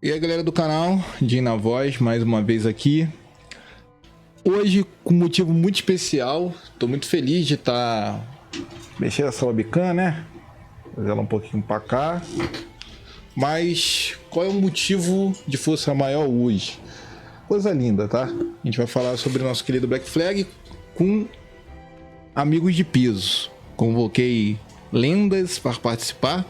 E aí galera do canal, Jim na voz, mais uma vez aqui. Hoje com um motivo muito especial, tô muito feliz de estar mexendo essa webcam, né? Fazer ela um pouquinho pra cá. Mas qual é o motivo de força maior hoje? Coisa linda, tá? A gente vai falar sobre o nosso querido Black Flag com amigos de peso. Convoquei lendas para participar.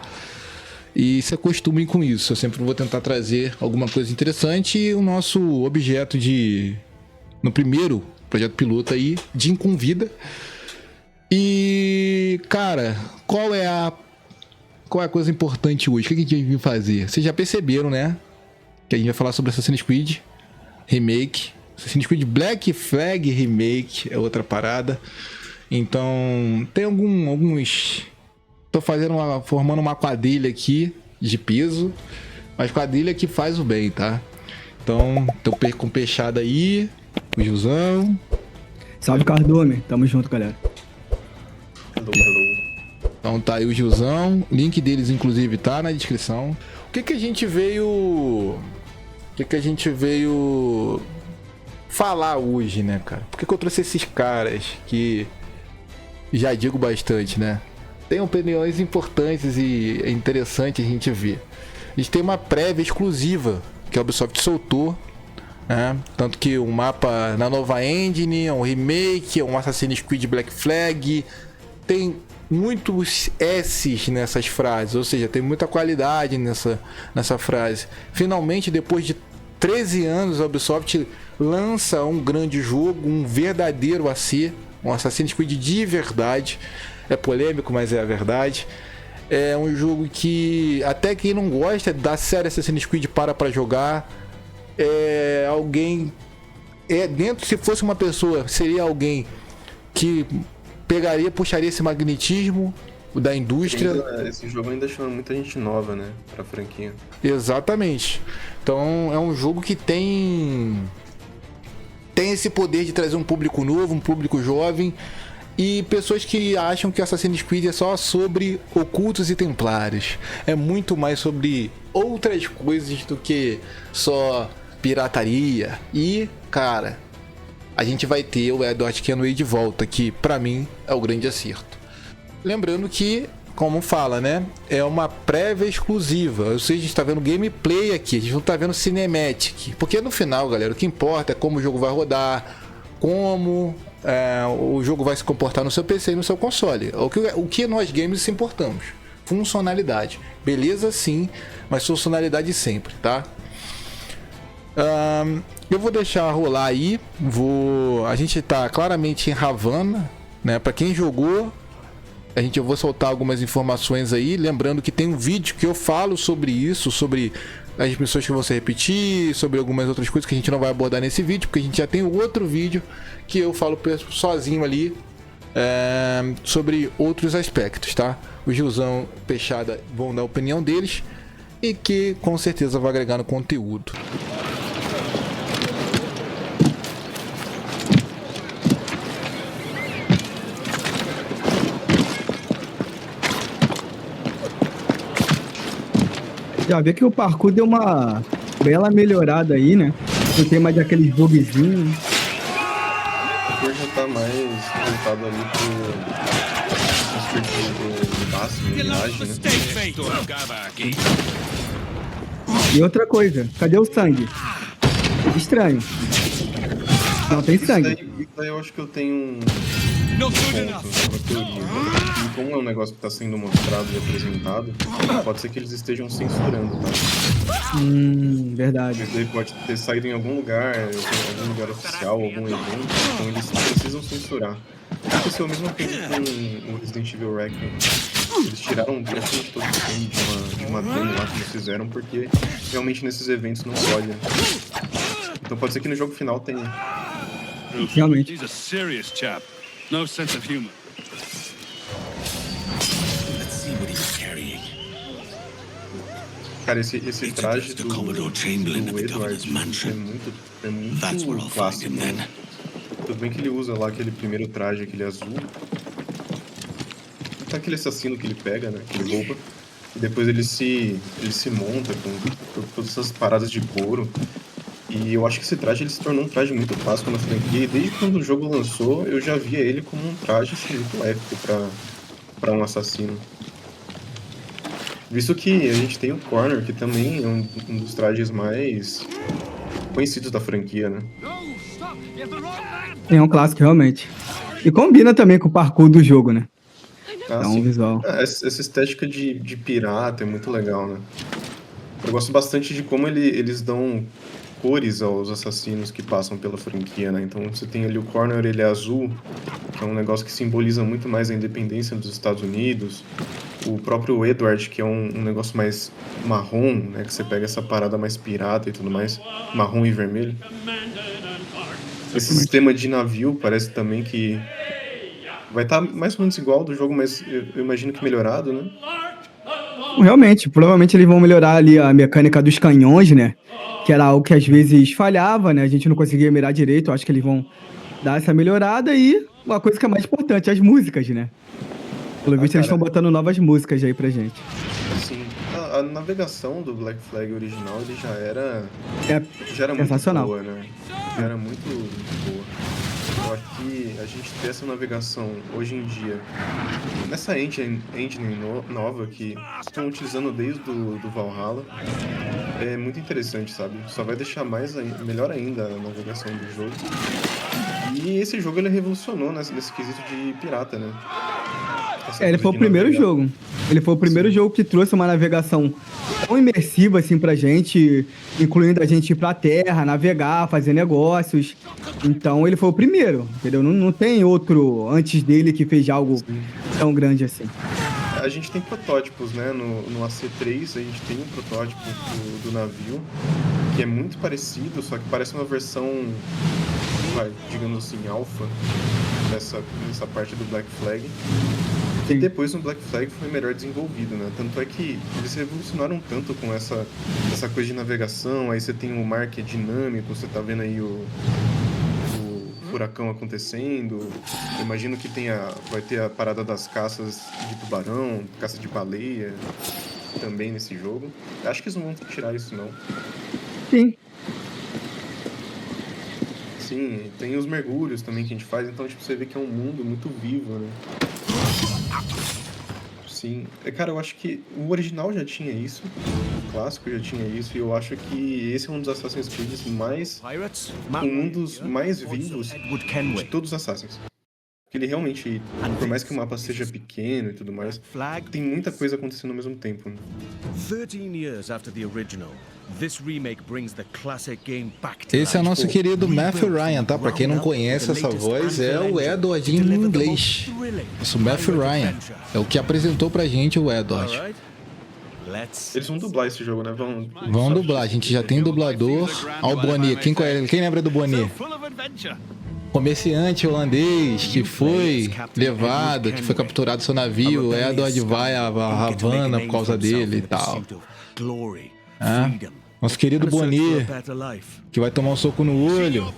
E se acostumem com isso. Eu sempre vou tentar trazer alguma coisa interessante. E o nosso objeto no primeiro projeto piloto aí, Jim convida. E, cara, qual é a coisa importante hoje? O que a gente vai fazer? Vocês já perceberam, né? Que a gente vai falar sobre Assassin's Creed Remake. Assassin's Creed Black Flag Remake é outra parada. Então, tem alguns... Tô formando uma quadrilha aqui de peso, mas quadrilha que faz o bem, tá? Então, tô com o Peixada aí, o Gilzão. Salve, Cardume. Tamo junto, galera. Hello. Então tá aí o Gilzão. Link deles, inclusive, tá na descrição. O que a gente veio falar hoje, né, cara? Por que eu trouxe esses caras que já digo bastante, né? Tem opiniões importantes e é interessante a gente ver. A gente tem uma prévia exclusiva que a Ubisoft soltou, né? Tanto que um mapa na nova engine, um remake, um Assassin's Creed Black Flag. Tem muitos S's nessas frases, ou seja, tem muita qualidade nessa frase. Finalmente, depois de 13 anos, a Ubisoft lança um grande jogo, um verdadeiro AC, um Assassin's Creed de verdade. É polêmico, mas é a verdade. É um jogo que até quem não gosta da série Assassin's Creed para jogar. Se fosse uma pessoa, seria alguém que puxaria esse magnetismo da indústria. Esse jogo ainda chama muita gente nova, né? Pra franquia. Exatamente. Então é um jogo que tem esse poder de trazer um público novo, um público jovem. E pessoas que acham que Assassin's Creed é só sobre ocultos e templários. É muito mais sobre outras coisas do que só pirataria. E, cara, a gente vai ter o Edward Kenway de volta, que pra mim é o grande acerto. Lembrando que, como fala, né? É uma prévia exclusiva. Ou seja, a gente tá vendo gameplay aqui, a gente não tá vendo cinematic. Porque no final, galera, o que importa é como o jogo vai rodar, como... o jogo vai se comportar no seu PC e no seu console. O que nós gamers se importamos? Funcionalidade. Beleza, sim, mas funcionalidade sempre, tá? Eu vou deixar rolar aí. A gente tá claramente em Havana, né? Pra quem jogou, eu vou soltar algumas informações aí. Lembrando que tem um vídeo que eu falo sobre isso, sobre as missões que vão se repetir, sobre algumas outras coisas que a gente não vai abordar nesse vídeo, porque a gente já tem outro vídeo que eu falo sozinho ali sobre outros aspectos, tá? O Gilzão e Peixada vão dar a opinião deles e que com certeza vai agregar no conteúdo. Já vê que o parkour deu uma bela melhorada aí, né? Não tem mais aqueles bugzinhos. O jogo já tá mais voltado ali pro máximo, miragem, né? E outra coisa, cadê o sangue? Estranho. Não tem sangue. Isso daí eu acho que eu tenho um ponto, uma teoria. E como é um negócio que tá sendo mostrado e apresentado, pode ser que eles estejam censurando, tá? Verdade. Isso daí pode ter saído em algum lugar oficial, algum evento, então eles precisam censurar. Aconteceu a mesma coisa com o Resident Evil Requiem. Eles tiraram praticamente todo o filme de uma demo lá que eles fizeram, porque realmente nesses eventos não pode, né? Então pode ser que no jogo final tenha. Realmente. He's a serious chap. No sense of humor. Let's see what he's carrying. Cara, esse traje do Commodore Chamberlain at the Edward governor's mansion. é That's where I'll muito find clássico, him then. né? Tudo bem que ele usa lá aquele primeiro traje, aquele azul. Tá aquele assassino que ele pega, né? Que ele rouba. Depois ele se monta com todas essas paradas de couro. E eu acho que esse traje ele se tornou um traje muito clássico na franquia. E desde quando o jogo lançou, eu já via ele como um traje assim, muito épico pra um assassino. Visto que a gente tem o Connor, que também é um dos trajes mais conhecidos da franquia, né? É um clássico, realmente. E combina também com o parkour do jogo, né? Dá um Sim. visual. Essa estética de pirata é muito legal, né? Eu gosto bastante de como eles dão cores aos assassinos que passam pela franquia, né? Então você tem ali o Connor, ele é azul, que é um negócio que simboliza muito mais a independência dos Estados Unidos. O próprio Edward, que é um negócio mais marrom, né? Que você pega essa parada mais pirata e tudo mais, marrom e vermelho. Esse sistema de navio parece também que vai estar mais ou menos igual ao do jogo, mas eu imagino que melhorado, né? Realmente, provavelmente eles vão melhorar ali a mecânica dos canhões, né? Que era algo que às vezes falhava, né? A gente não conseguia mirar direito. Eu acho que eles vão dar essa melhorada e uma coisa que é mais importante, as músicas, né? Pelo visto, eles estão botando novas músicas aí pra gente. Sim, a navegação do Black Flag original ele já era Sensacional. muito boa, né? Já era muito boa. Eu acho que a gente ter essa navegação hoje em dia, nessa engine nova que estão utilizando desde do Valhalla, é muito interessante, sabe? Só vai deixar melhor ainda a navegação do jogo. E esse jogo ele revolucionou nesse quesito de pirata, né? Ele foi o primeiro jogo. Ele foi o primeiro jogo que trouxe uma navegação tão imersiva assim pra gente, incluindo a gente ir pra terra, navegar, fazer negócios. Então ele foi o primeiro, entendeu? Não tem outro antes dele que fez algo tão grande assim. A gente tem protótipos, né? No AC3 a gente tem um protótipo do navio que é muito parecido, só que parece uma versão, digamos assim, alfa nessa parte do Black Flag. E depois no Black Flag foi melhor desenvolvido, né? Tanto é que eles revolucionaram tanto com essa coisa de navegação. Aí você tem o mar que é dinâmico, você tá vendo aí o furacão acontecendo. Eu imagino que vai ter a parada das caças de tubarão, caça de baleia também nesse jogo. Acho que eles não vão tirar isso, não. Sim. Sim, tem os mergulhos também que a gente faz, então tipo, você vê que é um mundo muito vivo, né? Sim. Cara, eu acho que o original já tinha isso, o clássico já tinha isso, e eu acho que esse é um dos Assassin's Creed um dos mais vivos de todos os Assassins. Porque ele realmente, por mais que o mapa seja pequeno e tudo mais, tem muita coisa acontecendo ao mesmo tempo. Né? 13 years after the original, this remake brings the classic game back to Esse é o nosso life. querido Matthew Ryan, tá? Pra quem não conhece essa voz, é o Edward em inglês. Isso, Matthew Ryan. É o que apresentou pra gente o Edward. Eles vão dublar esse jogo, né? Vão dublar, a gente já tem dublador. Ó, o Bonnie. Quem lembra do Bonnie? Comerciante holandês que foi levado, que foi capturado seu navio. O Edward vai a Havana por causa dele e tal. Nosso querido Bonnie, que vai tomar um soco no olho.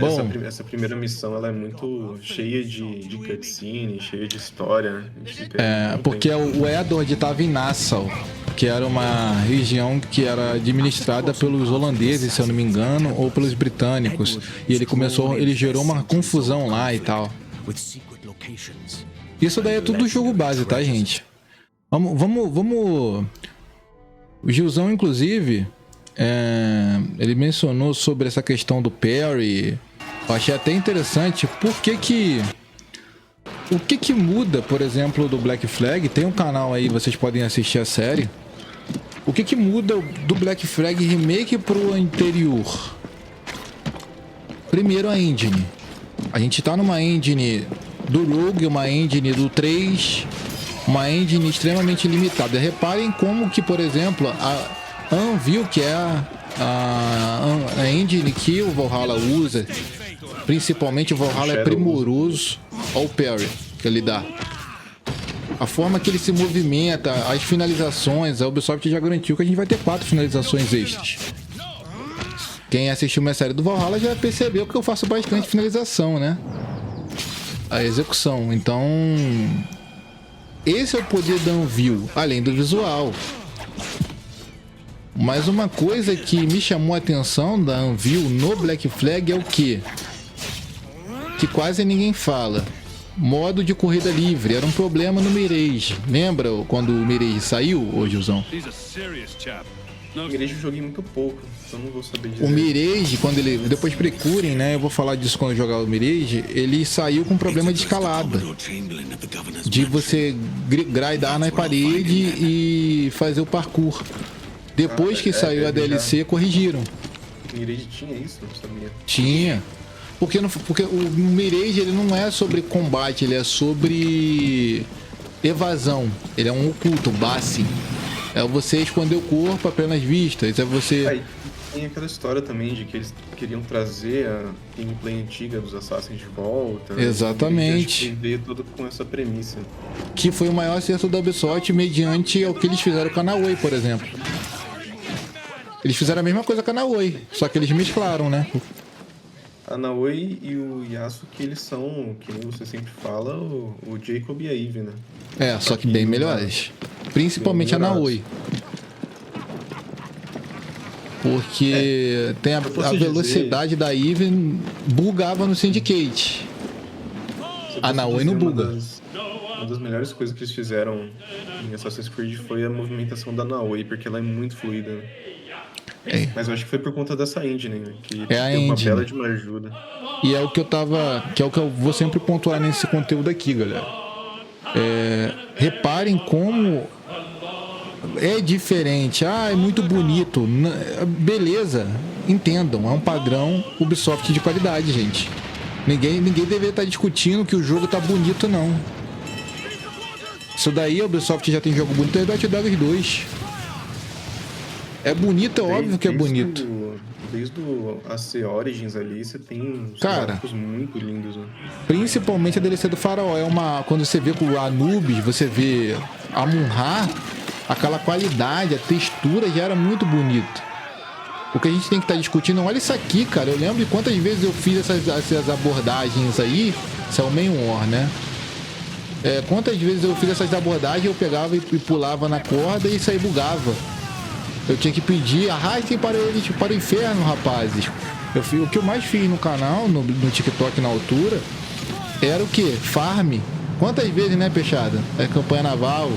Bom, essa primeira missão ela é muito cheia de cutscene, cheia de história. Né? Porque o Edward estava em Nassau, que era uma região que era administrada pelos holandeses, se eu não me engano, ou pelos britânicos. E ele gerou uma confusão lá e tal. Isso daí é tudo do jogo base, tá, gente? Vamos... O Gilzão, inclusive, ele mencionou sobre essa questão do parry. Eu achei até interessante. O que muda, por exemplo, do Black Flag? Tem um canal aí, vocês podem assistir a série. O que muda do Black Flag Remake pro anterior? Primeiro, a engine. A gente tá numa engine do Rogue, uma engine do 3, uma engine extremamente limitada. Reparem como que, por exemplo, a Anvil, que é a engine que o Valhalla usa, principalmente o Valhalla é primoroso. Olha o parry que ele dá. A forma que ele se movimenta, as finalizações, a Ubisoft já garantiu que a gente vai ter 4 finalizações extras. Quem assistiu minha série do Valhalla já percebeu que eu faço bastante finalização, né? A execução. Então, Esse é o poder da Anvil, além do visual. Mas uma coisa que me chamou a atenção da Anvil no Black Flag é o quê? Que quase ninguém fala. Modo de corrida livre. Era um problema no Mirage. Lembra quando o Mirage saiu, ô Gilzão? He's a serious chap. No Mirage eu joguei muito pouco, então não vou saber dizer. O Mirage, quando ele... Depois procurem, né? Eu vou falar disso quando eu jogar o Mirage. Ele saiu com problema de escalada. De você grindar na parede e fazer o parkour. Depois que saiu a DLC, corrigiram. O Mirage tinha isso? Não sabia. Tinha. Porque o Mirage, ele não é sobre combate, ele é sobre evasão. Ele é um oculto, Bassin. É você esconder o corpo apenas vistas. É você... Aí tem aquela história também de que eles queriam trazer a gameplay antiga dos Assassins de volta. Exatamente. E veio tudo com essa premissa. Que foi o maior acerto da Ubisoft mediante o que eles fizeram com a Naoi, por exemplo. Eles fizeram a mesma coisa com a Naoi, só que eles mesclaram, né? A Naoi e o Yasuke, eles são, que nem você sempre fala, o Jacob e a Eve, né? É, só que bem melhores. Principalmente a Naoi. Porque tem a velocidade da Eve bugava no Syndicate. A Naoi não buga. Uma das melhores coisas que eles fizeram em Assassin's Creed foi a movimentação da Naoi, porque ela é muito fluida. É. Mas eu acho que foi por conta dessa engine, né? Que É a deu uma engine. bela de uma ajuda. E é o que eu tava. Que é o que eu vou sempre pontuar nesse conteúdo aqui, galera. Reparem como é diferente. Ah, é muito bonito. Beleza, entendam, é um padrão Ubisoft de qualidade, gente. Ninguém deveria estar discutindo que o jogo tá bonito, não. Isso daí a Ubisoft já tem jogo bonito, é Watch Dogs 2. É bonito, é óbvio que é bonito. Desde o AC Origins ali, você tem uns Cara, gráficos muito lindos, né? Principalmente a DLC do Faraó. Quando você vê com o Anubis, você vê a Munhar, aquela qualidade, a textura já era muito bonito. O que a gente tem que estar discutindo, olha isso aqui, cara. Eu lembro de quantas vezes eu fiz essas abordagens aí. Isso é o main war, né? Quantas vezes eu fiz essas abordagens, eu pegava e pulava na corda e isso aí bugava. Eu tinha que pedir, arrastem para eles para o inferno, rapazes. O que eu mais fiz no canal, no TikTok na altura, era o quê? Farm. Quantas vezes, né, Peixada? Campanha naval.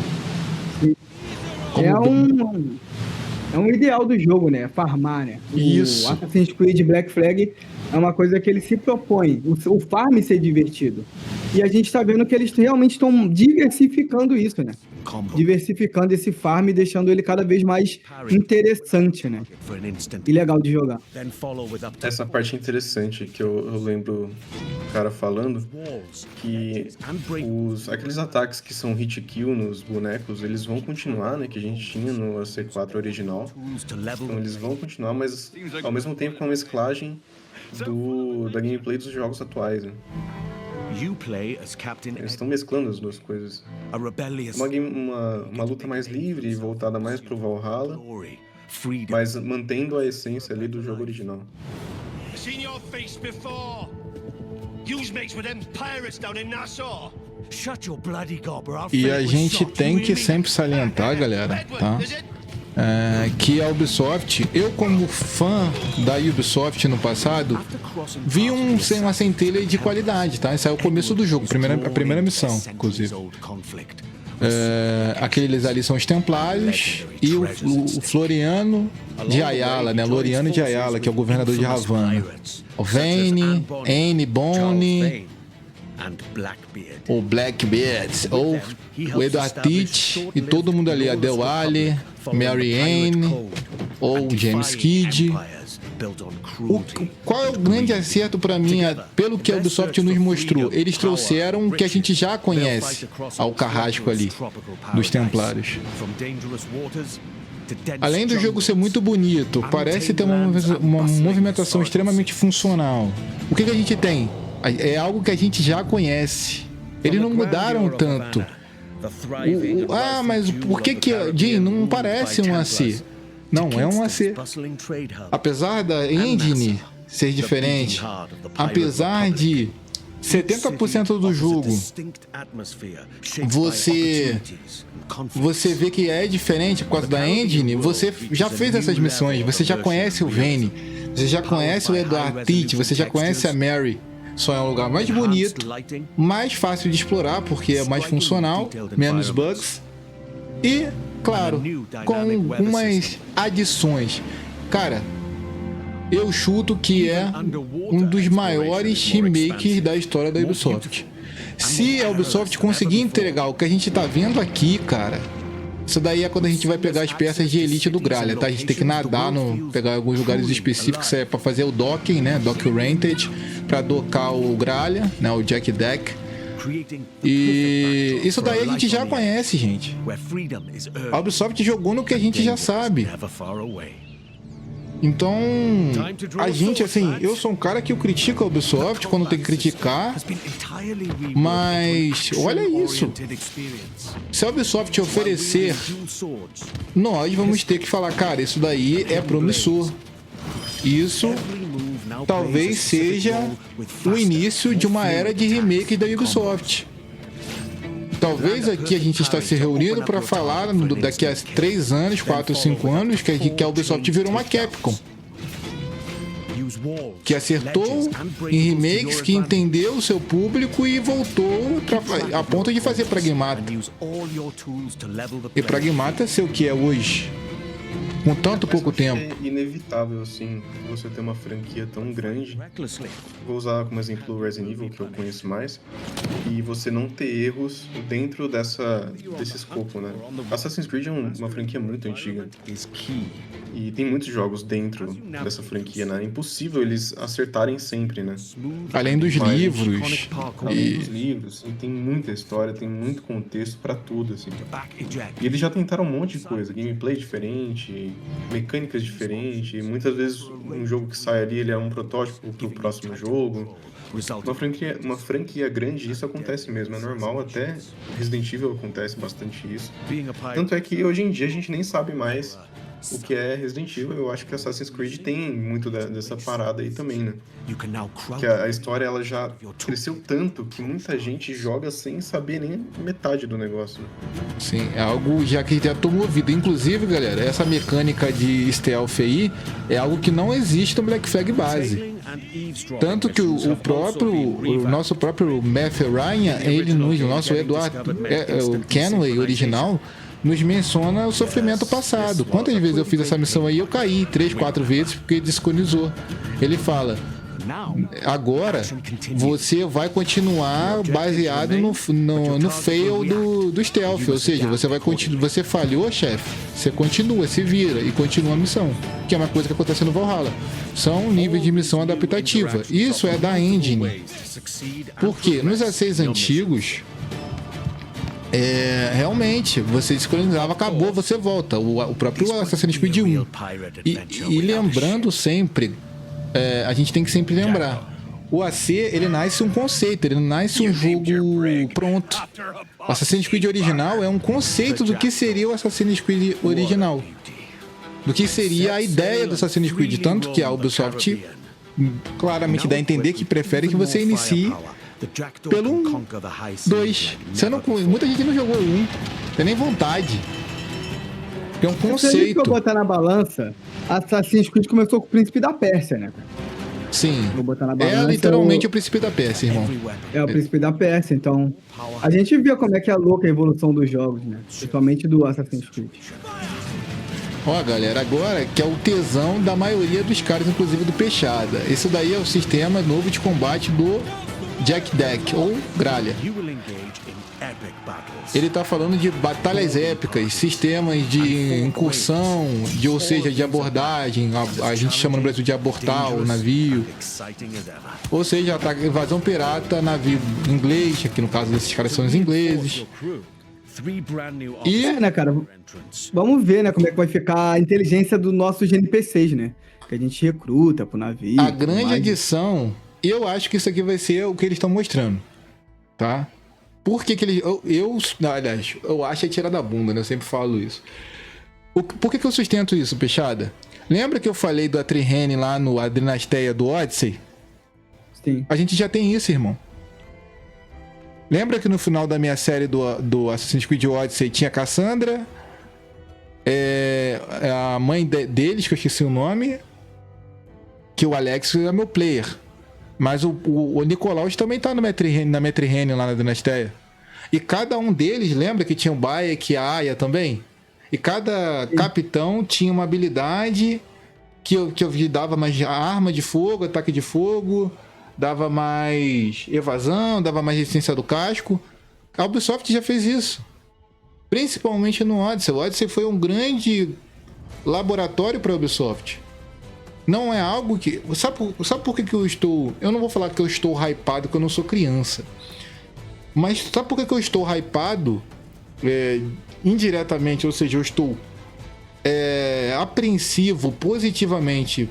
É um ideal do jogo, né? Farmar, né? Isso. O Assassin's Creed Black Flag é uma coisa que ele se propõe. O farm ser divertido. E a gente tá vendo que eles realmente estão diversificando isso, né? Diversificando esse farm e deixando ele cada vez mais interessante, né? E legal de jogar. Essa parte interessante que eu lembro o cara falando que aqueles ataques que são hit kill nos bonecos, eles vão continuar, né? Que a gente tinha no AC4 original. Então eles vão continuar, mas ao mesmo tempo com a mesclagem da gameplay dos jogos atuais, né? Eles estão mesclando as duas coisas. Uma luta mais livre e voltada mais pro Valhalla, mas mantendo a essência ali do jogo original. Seen your face before. Yous mates with them pirates down in Nassau. Shut your bloody gob or I'll E fill a it with gente salt, tem you que hear me? sempre salientar, galera, tá? Que a Ubisoft, eu como fã da Ubisoft no passado, vi uma centelha de qualidade, tá? Esse é o começo do jogo, a primeira missão, inclusive. Aqueles ali são os Templários e o Floriano de Ayala, né? Loriano de Ayala, que é o governador de Havana. O Vayne, Anne Bonny, o Blackbeard, ou o Edward Teach e todo mundo ali, a Dewale, Mary Ann, ou James Kidd. Qual é o grande acerto para mim, pelo que a Ubisoft nos mostrou? Eles trouxeram o que a gente já conhece ao carrasco ali, dos Templários. Além do jogo ser muito bonito, parece ter uma movimentação extremamente funcional. O que a gente tem? É algo que a gente já conhece. Eles não mudaram tanto. Mas por que Jim, não parece um AC? Não, é um AC. Apesar da engine ser diferente, apesar de 70% do jogo você vê que é diferente por causa da engine, você já fez essas missões, você já conhece o Vayne, você já conhece o Edward Teach, você já conhece a Mary. Só é um lugar mais bonito, mais fácil de explorar, porque é mais funcional, menos bugs. E, claro, com algumas adições. Cara, eu chuto que é um dos maiores remakes da história da Ubisoft. Se a Ubisoft conseguir entregar o que a gente tá vendo aqui, cara, isso daí é quando a gente vai pegar as peças de elite do Gralha, tá? A gente tem que nadar, pegar alguns lugares específicos para fazer o docking, né? Dock rented, para docar o Gralha, né? O Jack Deck. E isso daí a gente já conhece, gente. A Ubisoft jogou no que a gente já sabe. Então, a gente, assim, eu sou um cara que eu critico a Ubisoft quando tem que criticar, mas olha isso. Se a Ubisoft oferecer, nós vamos ter que falar, cara, isso daí é promissor. Isso talvez seja o início de uma era de remake da Ubisoft. Talvez aqui a gente está se reunindo para falar daqui a 3 anos, 4, 5 anos, que a Ubisoft virou uma Capcom. Que acertou em remakes, que entendeu o seu público e voltou a ponto de fazer Pragmata. E Pragmata é ser o que é hoje. Com tanto pouco tempo. É inevitável, assim, você ter uma franquia tão grande. Vou usar como exemplo o Resident Evil, que eu conheço mais, e você não ter erros dentro desse escopo, né? Assassin's Creed é uma franquia muito antiga. E tem muitos jogos dentro dessa franquia, né? É impossível eles acertarem sempre, né? Além dos livros. Além dos livros, assim, tem muita história, tem muito contexto pra tudo, assim. E eles já tentaram um monte de coisa, gameplay diferente, mecânicas diferentes, muitas vezes um jogo que sai ali, ele é um protótipo pro próximo jogo. Uma franquia grande, isso acontece mesmo, é normal, até Resident Evil acontece bastante isso. Tanto é que hoje em dia a gente nem sabe mais o que é Resident Evil. Eu acho que Assassin's Creed tem muito dessa parada aí também, né? Que a história, ela já cresceu tanto que muita gente joga sem saber nem metade do negócio. Sim, é algo já que já tomou vida. Inclusive, galera, essa mecânica de stealth aí é algo que não existe no Black Flag base. Tanto que o nosso próprio Matthew Ryan, o nosso Edward o Kenway original, nos menciona o sofrimento passado. Quantas vezes eu fiz essa missão aí, eu caí 3, 4 vezes porque desconizou. Ele fala, agora você vai continuar baseado no fail do stealth, ou seja, você falhou, chefe, você continua, se vira e continua a missão, que é uma coisa que acontece no Valhalla. São níveis de missão adaptativa. Isso é da engine. Porque nos A6 antigos, realmente, você descolonizava, acabou, você volta. O próprio Assassin's Creed 1. E lembrando sempre, a gente tem que sempre lembrar, o AC, ele nasce um conceito, ele nasce um jogo pronto. O Assassin's Creed original é um conceito do que seria o Assassin's Creed original, do que seria a ideia do Assassin's Creed, tanto que a Ubisoft claramente dá a entender que prefere que você inicie pelo 2. Muita gente não jogou 1, tem nem vontade. É um conceito. Se a gente botar na balança, Assassin's Creed começou com o Príncipe da Pérsia, né? Sim. Vou botar na balança, literalmente o Príncipe da Pérsia, irmão. É o Príncipe da Pérsia, então a gente vê como é que é louca a evolução dos jogos, né? Principalmente do Assassin's Creed. Ó, galera, agora que é o tesão da maioria dos caras, inclusive do Peixada. Esse daí é o sistema novo de combate do Jack Deck, ou Gralha. Ele tá falando de batalhas épicas, sistemas de incursão, ou seja, de abordagem, a gente chama no Brasil de abortar o navio. Ou seja, ataque, invasão pirata, navio inglês, aqui no caso desses caras são os ingleses. E, né, cara, vamos ver, né, como é que vai ficar a inteligência dos nossos NPCs, né? Que a gente recruta pro navio. A grande adição, eu acho que isso aqui vai ser o que eles estão mostrando, tá? Por que eles... Aliás, eu acho é tirar da bunda, né? Eu sempre falo isso. Por que eu sustento isso, Peixada? Lembra que eu falei do Atrihene lá no Adrenasteia do Odyssey? Sim. A gente já tem isso, irmão. Lembra que no final da minha série do Assassin's Creed Odyssey tinha Cassandra, a mãe deles, que eu esqueci o nome, que o Alex é meu player. Mas o Nicolaus também tá na Metrihene lá na Dinasteia. E cada um deles, lembra que tinha o Bayek e a Aya também? E cada capitão tinha uma habilidade que eu dava mais arma de fogo, ataque de fogo, dava mais evasão, dava mais resistência do casco. A Ubisoft já fez isso. Principalmente no Odyssey. O Odyssey foi um grande laboratório para a Ubisoft. Não é algo que... Sabe por que eu estou... Eu não vou falar que eu estou hypado, porque eu não sou criança. Mas sabe por que eu estou hypado? Indiretamente, ou seja, eu estou apreensivo positivamente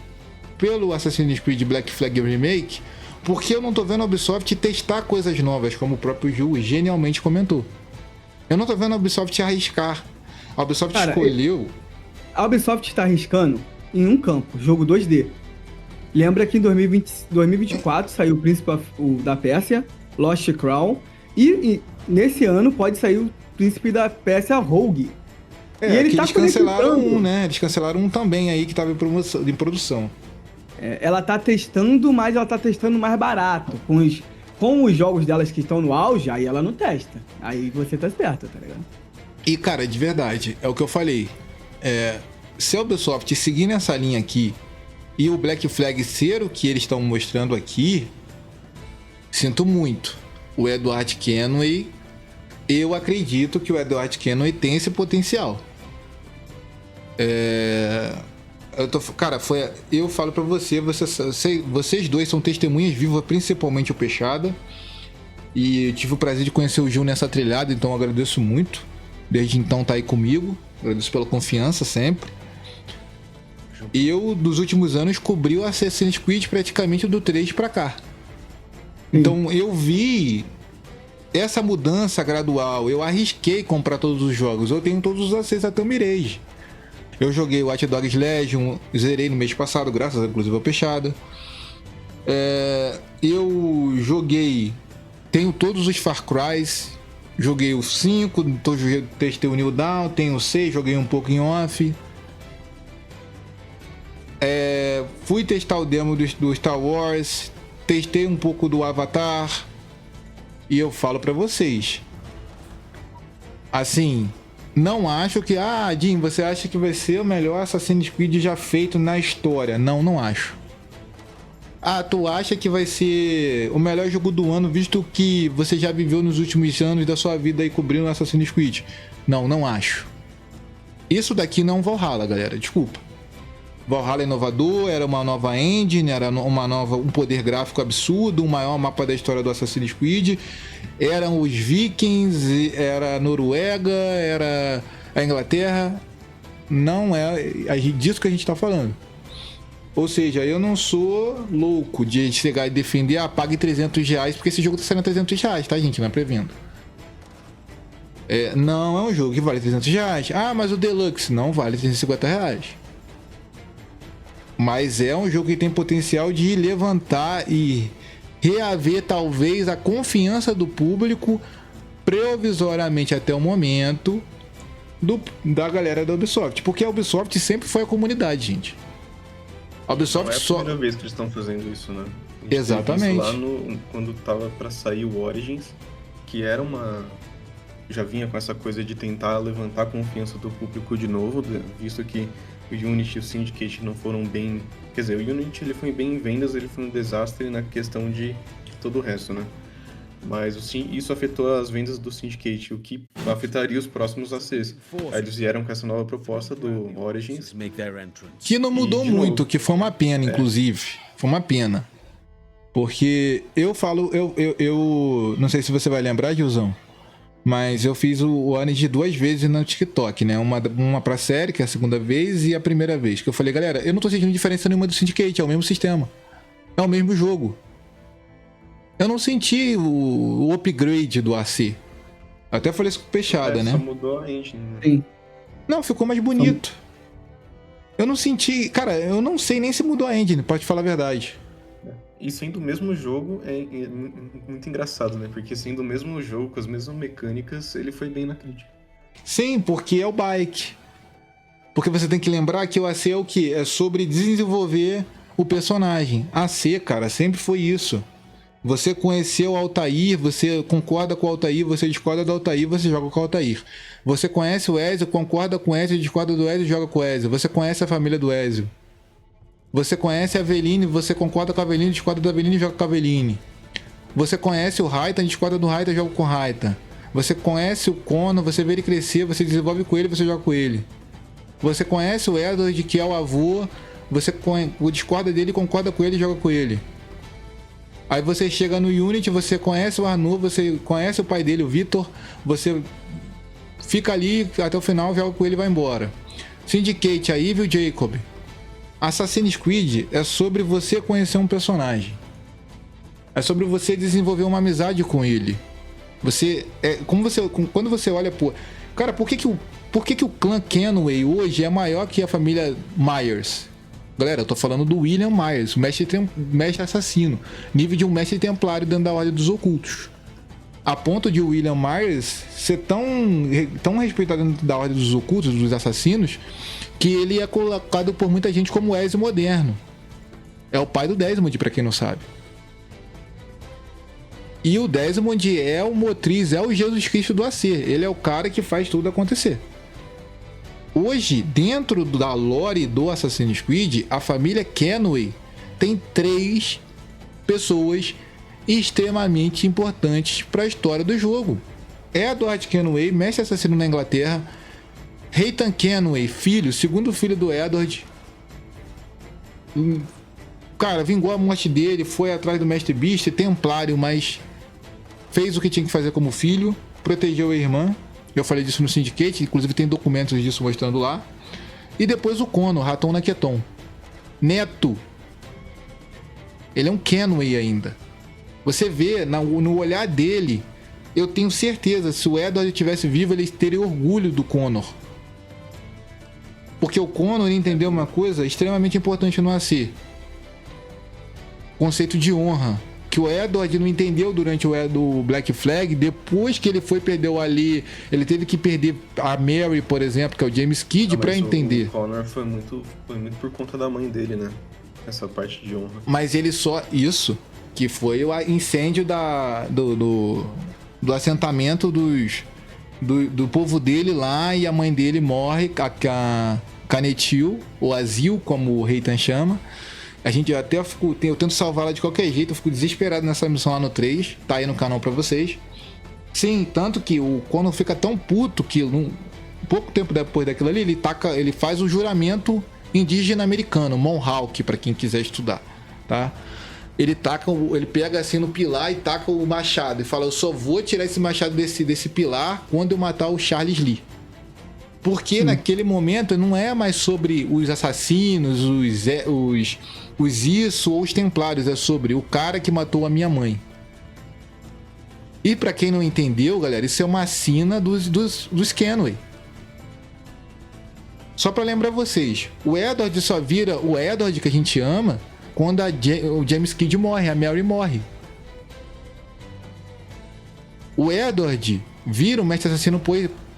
pelo Assassin's Creed Black Flag Remake, porque eu não tô vendo a Ubisoft testar coisas novas, como o próprio Ju genialmente comentou. Eu não tô vendo a Ubisoft arriscar. A Ubisoft escolheu... A Ubisoft está arriscando em um campo, jogo 2D. Lembra que em 2024 saiu o Príncipe da Pérsia, Lost Crown, e nesse ano pode sair o Príncipe da Pérsia Rogue. E ele tá eles cancelaram um, né? Eles cancelaram um também aí que tava em produção. Ela tá testando, mas ela tá testando mais barato. Com os jogos delas que estão no auge, aí ela não testa. Aí você tá esperto, tá ligado? E, cara, de verdade, é o que eu falei. Se a Ubisoft seguir nessa linha aqui e o Black Flag ser o que eles estão mostrando aqui, sinto muito. O Edward Kenway, eu acredito que o Edward Kenway tem esse potencial. Eu falo pra vocês dois são testemunhas vivas, principalmente o Peixada. E tive o prazer de conhecer o Gil nessa trilhada, então eu agradeço muito. Desde então tá aí comigo, agradeço pela confiança sempre. E eu, dos últimos anos, cobri o Assassin's Creed praticamente do 3 pra cá. Então eu vi essa mudança gradual, eu arrisquei comprar todos os jogos, eu tenho todos os acessos até o Mirage. Eu joguei o Watch Dogs Legion, zerei no mês passado, graças inclusive ao Peixada. Eu joguei, tenho todos os Far Crys, joguei o 5, testei o New Dawn, tenho o 6, joguei um pouco em off. Fui testar o demo do Star Wars, testei um pouco do Avatar. E eu falo pra vocês, assim, não acho que... Jim, você acha que vai ser o melhor Assassin's Creed já feito na história? Não acho. Tu acha que vai ser o melhor jogo do ano, visto que você já viveu nos últimos anos da sua vida aí cobrindo Assassin's Creed? Não acho. Isso daqui não é um Valhalla, galera, desculpa. Valhalla é inovador, era uma nova engine, era um poder gráfico absurdo, o maior mapa da história do Assassin's Creed. Eram os Vikings, era a Noruega, era a Inglaterra. Não é disso que a gente tá falando. Ou seja, eu não sou louco de chegar e defender, pague R$300, porque esse jogo tá saindo R$300, tá, gente? Não é pré-venda. Não é um jogo que vale R$300. Mas o Deluxe não vale R$350. Mas é um jogo que tem potencial de levantar e reaver talvez a confiança do público provisoriamente até o momento da galera da Ubisoft. Porque a Ubisoft sempre foi a comunidade, gente. A Ubisoft não é a primeira vez que eles estão fazendo isso, né? Exatamente. Lá quando tava pra sair o Origins, que era já vinha com essa coisa de tentar levantar a confiança do público de novo, visto que o Unity e o Syndicate não foram bem... Quer dizer, o Unity ele foi bem em vendas, ele foi um desastre na questão de todo o resto, né? Mas isso afetou as vendas do Syndicate, o que afetaria os próximos ACs. Aí eles vieram com essa nova proposta do Origins. Que não mudou muito, que foi uma pena, inclusive. Foi uma pena. Porque eu falo... Eu não sei se você vai lembrar, Gilzão, mas eu fiz o Origins 2 vezes no TikTok, né? Uma pra série, que é a segunda vez, e a primeira vez. Que eu falei, galera, eu não tô sentindo diferença nenhuma do Syndicate, é o mesmo sistema. É o mesmo jogo. Eu não senti o upgrade do AC. Até falei isso com Peixada, né? Só mudou a engine, né? Sim. Não, ficou mais bonito. Eu não senti... Cara, eu não sei nem se mudou a engine, pra te falar a verdade. E sendo o mesmo jogo, é muito engraçado, né? Porque sendo o mesmo jogo, com as mesmas mecânicas, ele foi bem na crítica. Sim, porque é o bike. Porque você tem que lembrar que o AC é o quê? É sobre desenvolver o personagem. AC, cara, sempre foi isso. Você conheceu o Altair, você concorda com o Altair, você discorda do Altair, você joga com o Altair. Você conhece o Ezio, concorda com o Ezio, discorda do Ezio, joga com o Ezio. Você conhece a família do Ezio. Você conhece a Aveline, você concorda com a Aveline, discorda da Aveline, joga com a Aveline. Você conhece o Raita, discorda do Raita, joga com o Raita. Você conhece o Kono, você vê ele crescer, você desenvolve com ele, você joga com ele. Você conhece o Edward, que é o avô, você discorda dele, concorda com ele e joga com ele. Aí você chega no Unity, você conhece o Arnaud, você conhece o pai dele, o Victor, você fica ali até o final, joga com ele e vai embora. Syndicate, a Eve e o Jacob. Assassin's Creed é sobre você conhecer um personagem. É sobre você desenvolver uma amizade com ele. Quando você olha, pô, cara, por que o clã Kenway hoje é maior que a família Myers? Galera, eu tô falando do William Myers, o mestre assassino, nível de um mestre templário dentro da Ordem dos Ocultos. A ponto de o William Myers ser tão respeitado dentro da Ordem dos Ocultos, dos assassinos, que ele é colocado por muita gente como o Ezio moderno. É o pai do Desmond, pra quem não sabe. E o Desmond é o motriz, é o Jesus Cristo do AC. Ele é o cara que faz tudo acontecer. Hoje, dentro da lore do Assassin's Creed, a família Kenway tem 3 pessoas extremamente importantes para a história do jogo. Edward Kenway, mestre assassino na Inglaterra. Reitan Kenway, segundo filho do Edward. Cara, vingou a morte dele, foi atrás do Mestre Beast, templário, mas fez o que tinha que fazer como filho, protegeu a irmã. Eu falei disso no Syndicate, inclusive tem documentos disso mostrando lá. E depois o Kono, Raton Naketon. Neto. Ele é um Kenway ainda. Você vê no olhar dele, eu tenho certeza, se o Edward estivesse vivo, ele teria orgulho do Connor. Porque o Connor entendeu uma coisa extremamente importante no AC. Conceito de honra. Que o Edward não entendeu durante o Black Flag. Depois que ele perdeu ali, ele teve que perder a Mary, por exemplo, que é o James Kidd, pra entender. O Connor foi muito por conta da mãe dele, né? Essa parte de honra. Mas ele só... Isso, que foi o incêndio do assentamento do povo dele lá, e a mãe dele morre, a Canetil, ou Azil, como o Reitan chama. A gente até eu tento salvar ela de qualquer jeito, eu fico desesperado nessa missão lá no 3, tá aí no canal pra vocês. Sim, tanto que o Connor fica tão puto que pouco tempo depois daquilo ali, ele faz o juramento indígena americano, Mohawk, pra quem quiser estudar, tá? Ele pega assim no pilar e taca o machado e fala: eu só vou tirar esse machado desse pilar quando eu matar o Charles Lee. Porque naquele momento não é mais sobre os assassinos, os isso ou os templários, é sobre o cara que matou a minha mãe. E pra quem não entendeu, galera, isso é uma sina dos Kenway. Só pra lembrar vocês, o Edward só vira o Edward que a gente ama quando o James Kidd morre, a Mary morre. O Edward vira um mestre assassino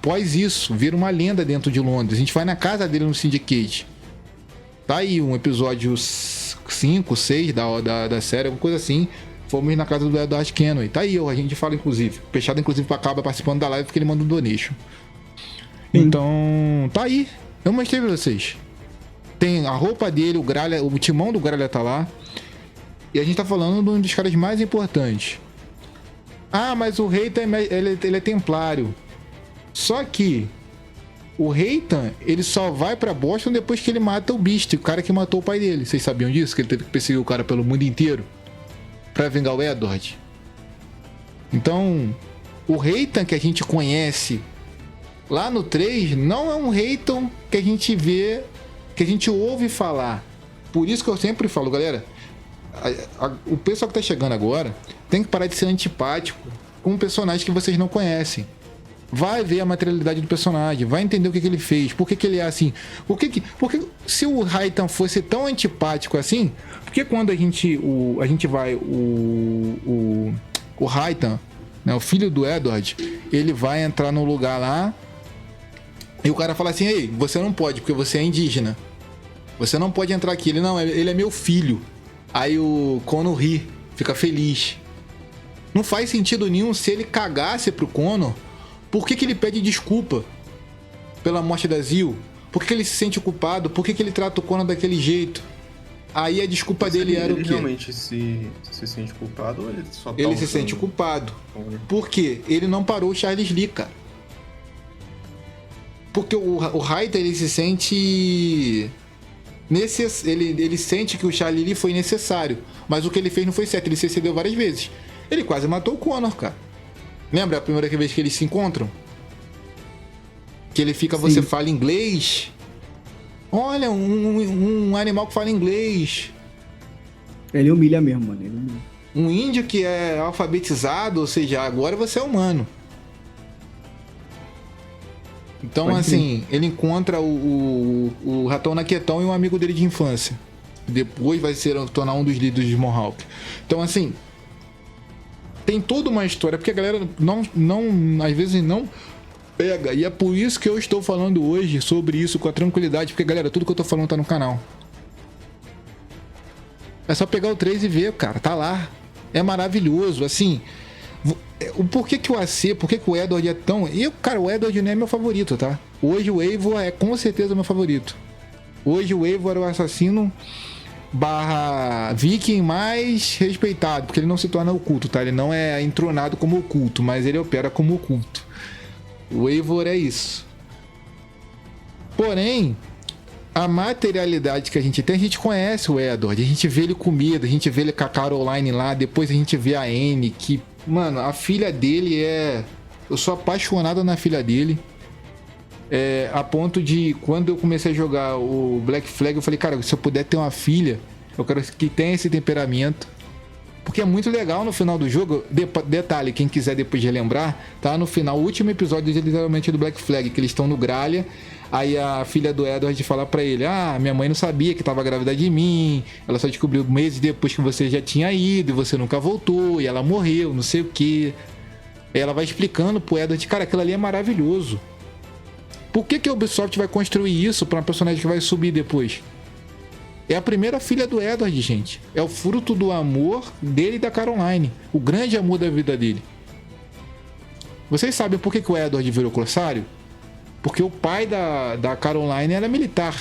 pós isso, vira uma lenda dentro de Londres. A gente vai na casa dele no Syndicate. Tá aí um episódio 5, 6 da série, alguma coisa assim. Fomos na casa do Edward Kenway. Tá aí, a gente fala inclusive. O Peixado inclusive acaba participando da live porque ele manda um donation. Então, tá aí. Eu mostrei pra vocês. Tem a roupa dele, o timão do Gralha tá lá. E a gente tá falando de um dos caras mais importantes. Ah, mas o Reitan, ele é templário. Só que o Reitan, ele só vai pra Boston depois que ele mata o Beast, o cara que matou o pai dele. Vocês sabiam disso? Que ele teve que perseguir o cara pelo mundo inteiro pra vingar o Edward. Então, o Reitan que a gente conhece lá no 3 não é um Reitan que a gente vê, que a gente ouve falar. Por isso que eu sempre falo, galera, o pessoal que tá chegando agora tem que parar de ser antipático com um personagem que vocês não conhecem. vai ver a materialidade do personagem, vai entender o que ele fez, por que ele é assim. Porque se o Raitan fosse tão antipático assim, porque quando a gente vai, o Raitan, né, o filho do Edward, ele vai entrar no lugar lá e o cara fala assim: ei, você não pode, porque você é indígena. Você não pode entrar aqui. Ele é meu filho. Aí o Connor ri, fica feliz. Não faz sentido nenhum se ele cagasse pro Connor. Por que ele pede desculpa pela morte da Zil? Por que ele se sente culpado? Por que ele trata o Connor daquele jeito? Aí a desculpa dele era o quê? Ele realmente se sente culpado ou ele só tá Ele se sente culpado. Por quê? Ele não parou o Charles Lee, cara. Porque o Raitan, ele se sente... Ele sente que o Charlie Lee foi necessário, mas o que ele fez não foi certo, ele se excedeu várias vezes. Ele quase matou o Connor, cara. Lembra a primeira vez que eles se encontram? Que ele fica, Sim. Você fala inglês? Olha, um animal que fala inglês. Ele humilha mesmo, mano. Ele humilha. Um índio que é alfabetizado, ou seja, agora você é humano. Então, Pode assim, ser. Ele encontra o Ratão Naquetão e um amigo dele de infância. Depois vai tornar um dos líderes de Mohawk. Então, assim, tem toda uma história, porque a galera às vezes não pega. E é por isso que eu estou falando hoje sobre isso com a tranquilidade, porque, galera, tudo que eu tô falando tá no canal. É só pegar o 3 e ver, cara, tá lá. É maravilhoso, assim... Por que o AC, por que o Edward é tão... Cara, o Edward não é meu favorito, tá? Hoje o Eivor é com certeza meu favorito. Hoje o Eivor é o assassino / viking mais respeitado, porque ele não se torna oculto, tá? Ele não é entronado como oculto, mas ele opera como oculto. O Eivor é isso. Porém, a materialidade que a gente conhece o Edward, a gente vê ele com medo, a gente vê ele com a Caroline lá, depois a gente vê a Anne, que... Mano, a filha dele é... Eu sou apaixonado na filha dele. A ponto de, quando eu comecei a jogar o Black Flag, eu falei, cara, se eu puder ter uma filha, eu quero que tenha esse temperamento. Porque é muito legal no final do jogo. Detalhe, quem quiser depois relembrar, tá no final, o último episódio literalmente do Black Flag, que eles estão no Gralha. Aí a filha do Edward fala pra ele: ah, minha mãe não sabia que tava grávida de mim, ela só descobriu meses depois que você já tinha ido e você nunca voltou, e ela morreu, não sei o que. Aí ela vai explicando pro Edward: cara, aquilo ali é maravilhoso. Por que a Ubisoft vai construir isso pra uma personagem que vai subir depois? É a primeira filha do Edward, gente. É o fruto do amor dele e da Caroline, o grande amor da vida dele. Vocês sabem por que o Edward virou corsário? Porque o pai da Caroline era militar.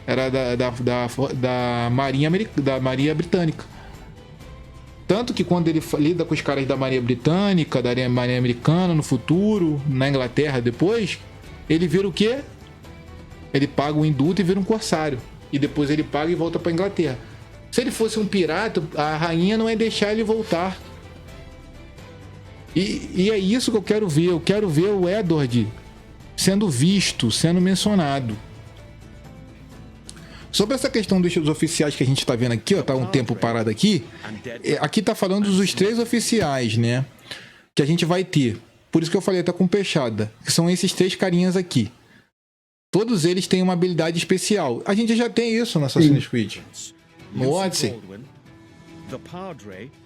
Era da Marinha Britânica. Tanto que quando ele lida com os caras da Marinha Britânica, da Marinha Americana no futuro, na Inglaterra depois, ele vira o quê? Ele paga o indulto e vira um corsário. E depois ele paga e volta pra Inglaterra. Se ele fosse um pirata, a rainha não ia deixar ele voltar. E é isso que eu quero ver. Eu quero ver o Edward sendo visto, sendo mencionado. Sobre essa questão dos oficiais que a gente tá vendo aqui, ó, tá um tempo parado aqui. Aqui tá falando dos 3 oficiais, né? Que a gente vai ter. Por isso que eu falei, tá com peixada. Que são esses 3 carinhas aqui. Todos eles têm uma habilidade especial. A gente já tem isso no Assassin's Creed. No Odyssey.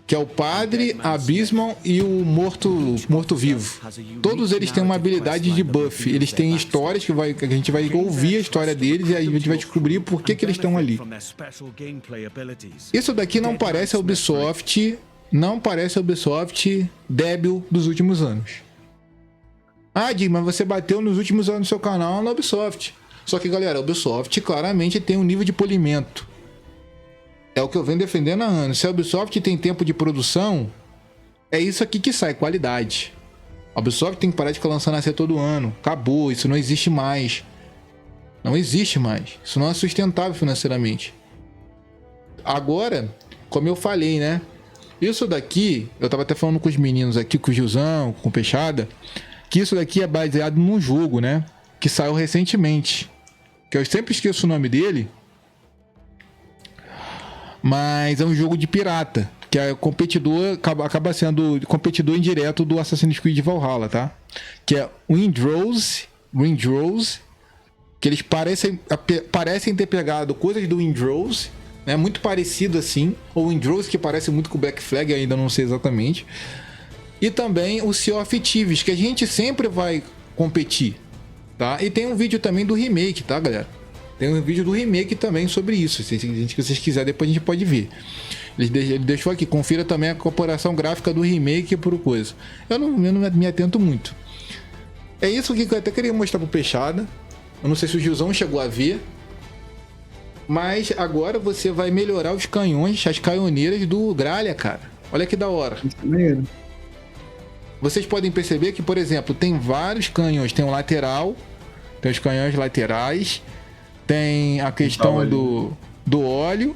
Que é o Padre, a Abysmal e o Morto-Vivo. Todos eles têm uma habilidade de buff. Eles têm histórias que a gente vai ouvir a história deles e aí a gente vai descobrir por que eles estão ali. Isso daqui não parece a Ubisoft, débil dos últimos anos. Ah, Di, mas você bateu nos últimos anos no seu canal na Ubisoft. Só que, galera, a Ubisoft claramente tem um nível de polimento. É o que eu venho defendendo há anos. Se a Ubisoft tem tempo de produção, é isso aqui que sai, qualidade. A Ubisoft tem que parar de ficar lançando AC todo ano. Acabou, isso não existe mais. Não existe mais. Isso não é sustentável financeiramente. Agora, como eu falei, né? Isso daqui, eu tava até falando com os meninos aqui, com o Gilzão, com o Peixada, que isso daqui é baseado num jogo, né? Que saiu recentemente. Que eu sempre esqueço o nome dele. Mas é um jogo de pirata. que é competidor, acaba sendo competidor indireto do Assassin's Creed Valhalla, tá? Que é Windrose, que eles parecem ter pegado coisas do Windrose, né? Muito parecido assim, ou Windrose que parece muito com o Black Flag, ainda não sei exatamente. E também o Sea of Thieves, que a gente sempre vai competir, tá? E tem um vídeo também do remake, tá, galera? Tem um vídeo do remake também sobre isso. Se vocês quiserem, depois a gente pode ver. Ele deixou aqui. Confira também a comparação gráfica do remake por coisa. Eu não me atento muito. É isso que eu até queria mostrar pro Peixada. Eu não sei se o Gilzão chegou a ver. Mas agora você vai melhorar os canhões, as canhoneiras do Gralha, cara. Olha que da hora. Vocês podem perceber que, por exemplo, tem vários canhões. Tem um lateral, tem os canhões laterais, tem a questão do óleo.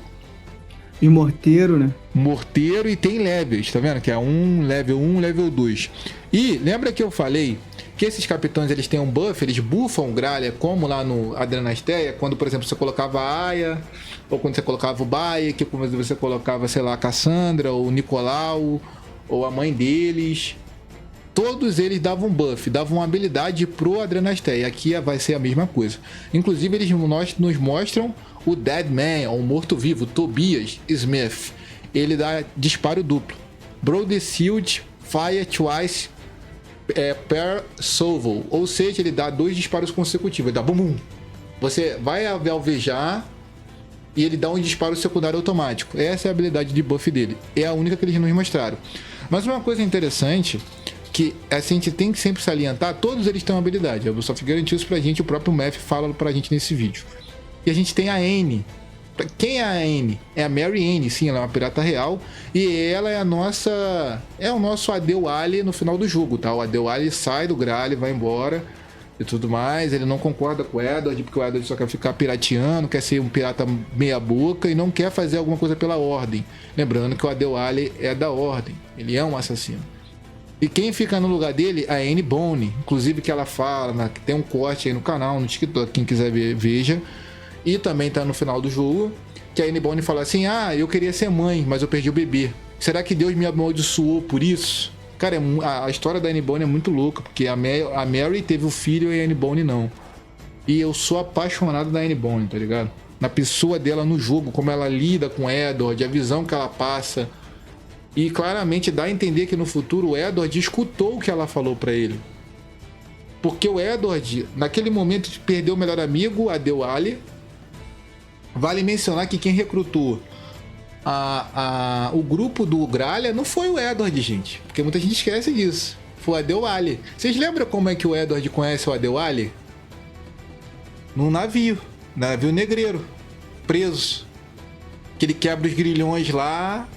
E morteiro, né? Morteiro, e tem levels, tá vendo? Que é level 1, level 2. E lembra que eu falei que esses capitães, eles têm um buff, eles buffam o Gralha, como lá no Adrenasteia, quando, por exemplo, você colocava a Aya, ou quando você colocava o Baia, que quando você colocava, sei lá, a Cassandra, ou o Nicolau, ou a mãe deles. Todos eles davam buff, davam uma habilidade pro Adrenasteia. Aqui vai ser a mesma coisa. Inclusive, eles nos mostram o Dead Man, ou morto-vivo, Tobias Smith. Ele dá disparo duplo. Broad Shield, Fire Twice per Solvo. Ou seja, ele dá 2 disparos consecutivos. Ele dá bum bum. Você vai alvejar e ele dá um disparo secundário automático. Essa é a habilidade de buff dele. É a única que eles nos mostraram. Mas uma coisa interessante, que assim, a gente tem que sempre salientar, todos eles têm uma habilidade. A Ubisoft garantiu isso pra gente, o próprio Math fala pra gente nesse vídeo. E a gente tem a Anne. Quem é a Anne? É a Mary Anne, sim, ela é uma pirata real. E ela é a nossa... é o nosso Adewale no final do jogo, tá? O Adewale sai do Gralha, vai embora e tudo mais. Ele não concorda com o Edward, porque o Edward só quer ficar pirateando, quer ser um pirata meia boca e não quer fazer alguma coisa pela Ordem. Lembrando que o Adewale é da Ordem. Ele é um assassino. E quem fica no lugar dele é a Anne Bonny. Inclusive que ela fala, tem um corte aí no canal, no TikTok, quem quiser ver, veja. E também tá no final do jogo, que a Anne Bonny fala assim: eu queria ser mãe, mas eu perdi o bebê. Será que Deus me amaldiçoou por isso? Cara, a história da Anne Bonny é muito louca, porque a Mary teve o filho e a Anne Bonny não. E eu sou apaixonado da Anne Bonny, tá ligado? Na pessoa dela no jogo, como ela lida com o Edward, a visão que ela passa. E claramente dá a entender que no futuro o Edward escutou o que ela falou pra ele. Porque o Edward, naquele momento, perdeu o melhor amigo, a Adewale. Vale mencionar que quem recrutou o grupo do Gralha não foi o Edward, gente. Porque muita gente esquece disso. Foi o Adewale. Vocês lembram como é que o Edward conhece o Adewale? Num navio negreiro, preso. Que ele quebra os grilhões lá.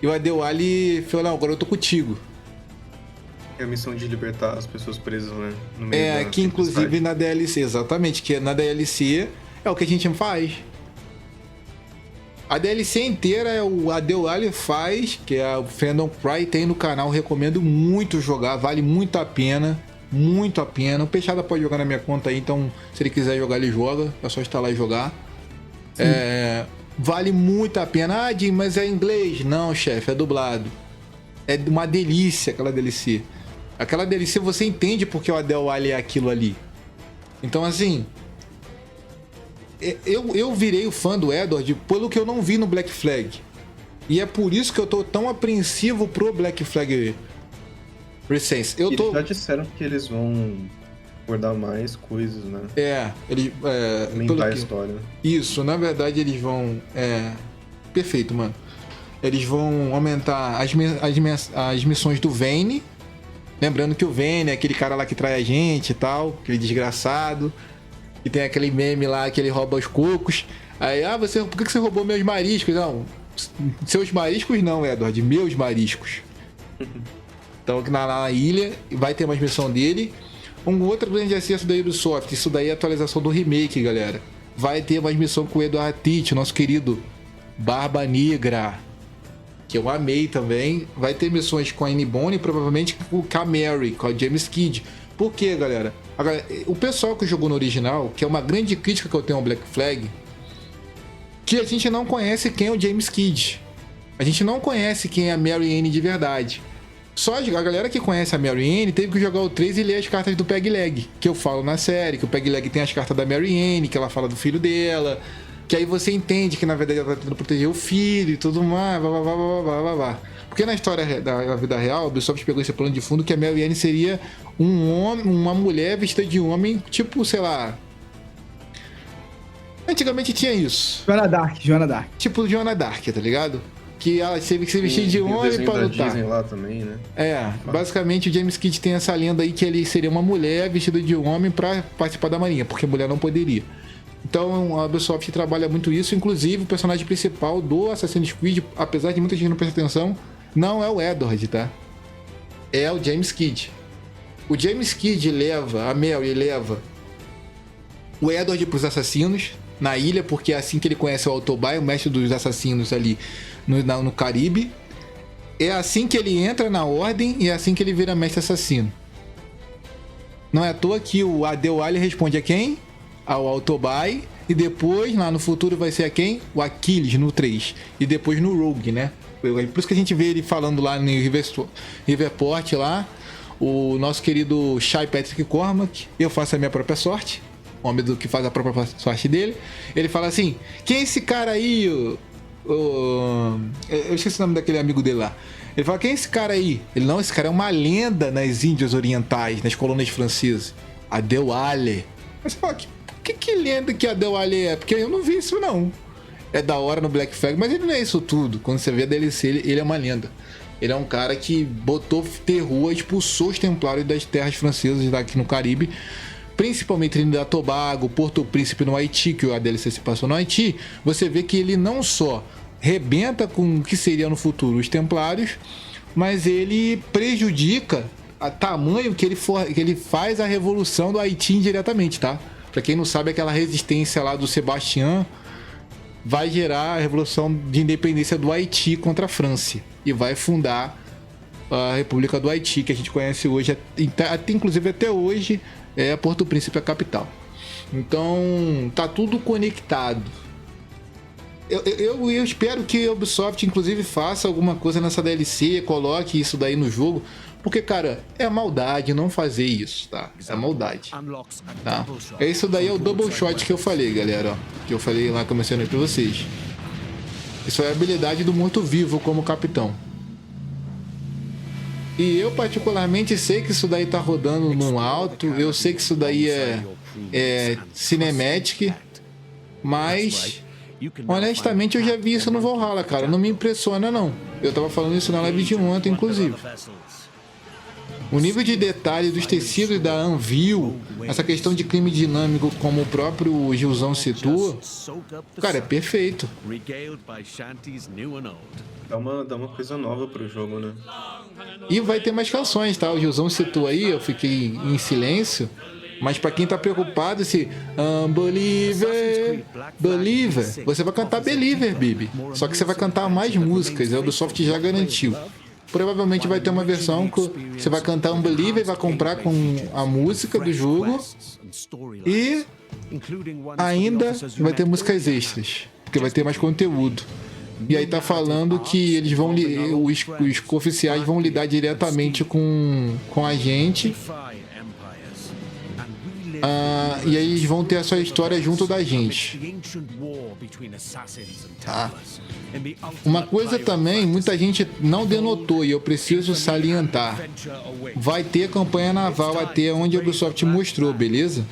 E o Adewale falou: não, agora eu tô contigo. É a missão de libertar as pessoas presas, né? No meio que inclusive na DLC, exatamente. Que na DLC é o que a gente faz. A DLC inteira é o Adewale faz, que é o Fandom Cry, tem no canal, recomendo muito jogar, vale muito a pena. Muito a pena. O Peixada pode jogar na minha conta aí, então se ele quiser jogar, ele joga. É só instalar e jogar. Vale muito a pena. Jim, mas é em inglês? Não, chefe, é dublado. É uma delícia aquela DLC. Aquela DLC você entende porque o Adewale é aquilo ali. Então, assim, eu virei o fã do Edward pelo que eu não vi no Black Flag. E é por isso que eu tô tão apreensivo pro Black Flag Recense. Eles já disseram que eles vão abordar mais coisas, né? Aumentar a história. Isso, na verdade eles vão... perfeito, mano. Eles vão aumentar as missões do Vayne. Lembrando que o Vayne é aquele cara lá que trai a gente e tal, aquele desgraçado. E tem aquele meme lá que ele rouba os cocos. Aí, por que você roubou meus mariscos? Não, seus mariscos não, Edward, meus mariscos. Então na ilha vai ter mais missão dele. Um outro grande acesso da Ubisoft, isso daí é a atualização do remake, galera. Vai ter mais missão com o Edward Teach, nosso querido Barba Negra, que eu amei também. Vai ter missões com a Anne Bonny, provavelmente com a Mary, com a James Kidd. Por quê, galera? Agora, o pessoal que jogou no original, que é uma grande crítica que eu tenho ao Black Flag, que a gente não conhece quem é o James Kidd. A gente não conhece quem é a Mary Ann de verdade. Só a galera que conhece a Mary Ann teve que jogar o 3 e ler as cartas do Peg Leg, que eu falo na série, que o Peg Leg tem as cartas da Mary Ann, que ela fala do filho dela, que aí você entende que na verdade ela tá tentando proteger o filho e tudo mais, blá blá blá blá blá blá blá. Porque na história da vida real, o Ubisoft pegou esse plano de fundo que a Mary Ann seria um homem, uma mulher vestida de homem, tipo, sei lá. Antigamente tinha isso. Joana Dark. Tipo Joana Dark, tá ligado? Que ela teve que se vestir de homem pra lutar. Disney lá também, né? Basicamente o James Kidd tem essa lenda aí que ele seria uma mulher vestida de homem pra participar da marinha, porque a mulher não poderia. Então a Ubisoft trabalha muito isso, inclusive o personagem principal do Assassin's Creed, apesar de muita gente não prestar atenção, não é o Edward, tá? É o James Kidd. O James Kidd leva, a Mary leva o Edward pros assassinos na ilha, porque é assim que ele conhece o Autobay, o mestre dos assassinos ali no Caribe. É assim que ele entra na ordem e é assim que ele vira mestre assassino. Não é à toa que o Adewale responde a quem? Ao Autobay. E depois, lá no futuro, vai ser a quem? O Achilles no 3. E depois no Rogue, né? Por isso que a gente vê ele falando lá no Riverport lá. O nosso querido Shai Patrick Cormac. Eu faço a minha própria sorte. Homem do que faz a própria sorte dele. Ele fala assim: quem é esse cara aí? Eu esqueci o nome daquele amigo dele lá. Ele fala: quem é esse cara aí? Ele: não, esse cara é uma lenda nas Índias Orientais, nas colônias francesas. Adewale. Aí você fala: que lenda que Adewale é? Porque eu não vi isso não. É da hora no Black Flag, mas ele não é isso tudo. Quando você vê a DLC, ele é uma lenda. Ele é um cara que botou terror, expulsou os templários das terras francesas daqui no Caribe, principalmente Trinidad e Tobago, Porto Príncipe no Haiti, que a DLC se passou no Haiti. Você vê que ele não só rebenta com o que seria no futuro os templários, mas ele prejudica a tamanho que ele faz a revolução do Haiti indiretamente, tá? Pra quem não sabe, aquela resistência lá do Sebastião vai gerar a revolução de independência do Haiti contra a França e vai fundar a República do Haiti, que a gente conhece hoje, inclusive até hoje é Porto Príncipe a capital. Então tá tudo conectado. Eu espero que a Ubisoft inclusive faça alguma coisa nessa DLC, coloque isso daí no jogo, porque, cara, é maldade não fazer isso, tá? É maldade, tá? Isso daí é o double shot que eu falei, galera, ó, que eu falei lá, que eu mencionei pra vocês. Isso é a habilidade do morto-vivo como capitão. E eu particularmente sei que isso daí tá rodando no alto, eu sei que isso daí é cinematic, mas honestamente eu já vi isso no Valhalla, cara, não me impressiona não. Eu tava falando isso na live de ontem, inclusive. O nível de detalhe dos tecidos da Anvil, essa questão de clima dinâmico, como o próprio Gilzão citou, cara, é perfeito. Dá uma coisa nova pro jogo, né? E vai ter mais canções, tá? O Gilzão citou aí, eu fiquei em silêncio. Mas pra quem tá preocupado, esse Believer, você vai cantar Believer, Bibi. Só que você vai cantar mais músicas, a Ubisoft já garantiu. Provavelmente vai ter uma versão que você vai cantar Believer, vai comprar com a música do jogo e ainda vai ter músicas extras, porque vai ter mais conteúdo. E aí tá falando que eles vão, os oficiais vão lidar diretamente com a gente. E aí eles vão ter a sua história junto da gente. Uma coisa também, muita gente não denotou e eu preciso salientar. Vai ter campanha naval até onde a Ubisoft mostrou, beleza?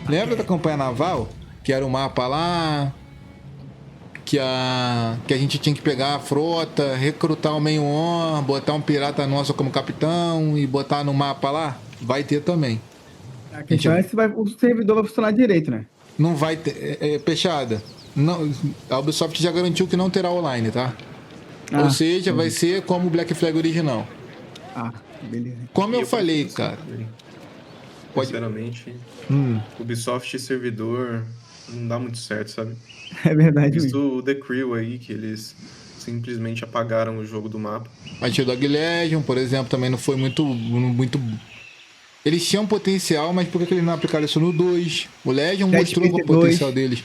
Lembra da campanha naval? Que era o mapa lá, que a gente tinha que pegar a frota, recrutar o Meio-On, botar um pirata nosso como capitão e botar no mapa lá? Vai ter também. A questão é se o servidor vai funcionar direito, né? Não vai ter. Peixada. Não, a Ubisoft já garantiu que não terá online, tá? Ou seja, vai ser como o Black Flag original. Beleza. Como eu falei, cara. Sinceramente, Ubisoft e servidor não dá muito certo, sabe? É verdade. Visto o The Crew aí, que eles simplesmente apagaram o jogo do mapa. A Dog Legion, por exemplo, também não foi muito. Eles tinham potencial, mas por que eles não aplicaram isso no 2? O Legion mostrou o potencial deles.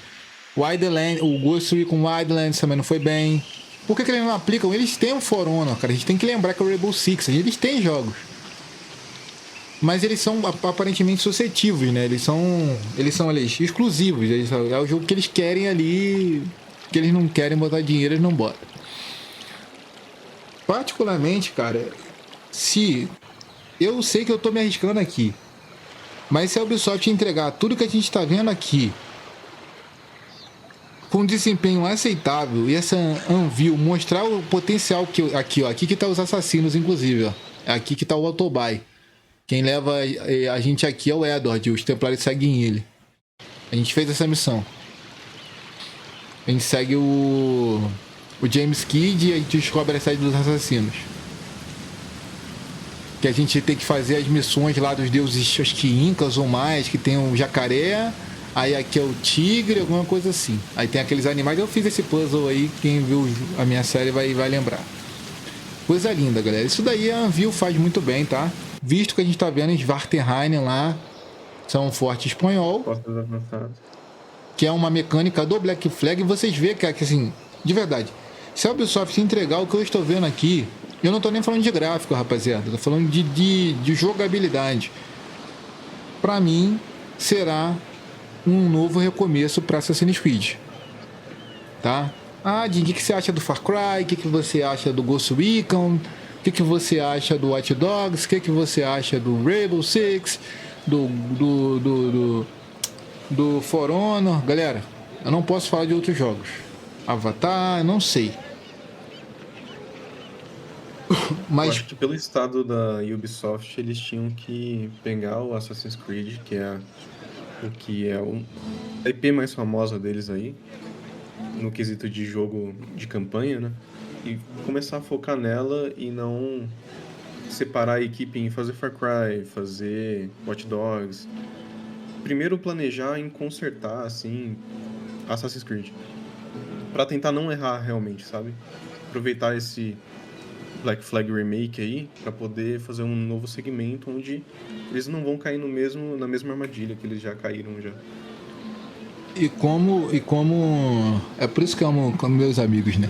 O Ghost Recon Wildlands também não foi bem. Por que eles não aplicam? Eles têm um For Honor, cara. A gente tem que lembrar que é o Rainbow Six. Eles têm jogos. Mas eles são aparentemente suscetíveis, né? Eles são exclusivos. É o jogo que eles querem ali, que eles não querem botar dinheiro, eles não botam. Particularmente, cara, se... Eu sei que eu tô me arriscando aqui. Mas se a Ubisoft entregar tudo que a gente tá vendo aqui com um desempenho aceitável e essa Anvil mostrar o potencial que... Aqui que tá os assassinos, inclusive, ó. Aqui que tá o Autobuy. Quem leva a gente aqui é o Edward, os Templários seguem ele. A gente fez essa missão. A gente segue o James Kidd e a gente descobre a sede dos assassinos. Que a gente tem que fazer as missões lá dos deuses, acho que incas ou mais, que tem um jacaré, aí aqui é o tigre, alguma coisa assim. Aí tem aqueles animais, eu fiz esse puzzle aí, quem viu a minha série vai lembrar. Coisa linda, galera. Isso daí a Anvil faz muito bem, tá? Visto que a gente tá vendo em Svartenheim lá, são um forte espanhol, que é uma mecânica do Black Flag, e vocês veem que assim, de verdade, se a Ubisoft entregar o que eu estou vendo aqui, eu não tô nem falando de gráfico, rapaziada, eu tô falando de jogabilidade. Pra mim, será um novo recomeço pra Assassin's Creed, tá? O que você acha do Far Cry? O que você acha do Ghost Recon? O que você acha do Watch Dogs? O que você acha do Rainbow Six? Do For Honor? Galera, eu não posso falar de outros jogos. Avatar, não sei. Mas eu acho que pelo estado da Ubisoft, eles tinham que pegar o Assassin's Creed, que é a IP mais famosa deles aí, no quesito de jogo de campanha, né? E começar a focar nela e não separar a equipe em fazer Far Cry, fazer Watch Dogs. Primeiro planejar em consertar, assim, Assassin's Creed. Pra tentar não errar realmente, sabe? Aproveitar esse Black Flag Remake aí pra poder fazer um novo segmento onde eles não vão cair na mesma armadilha que eles já caíram já. E como é por isso que eu amo meus amigos, né?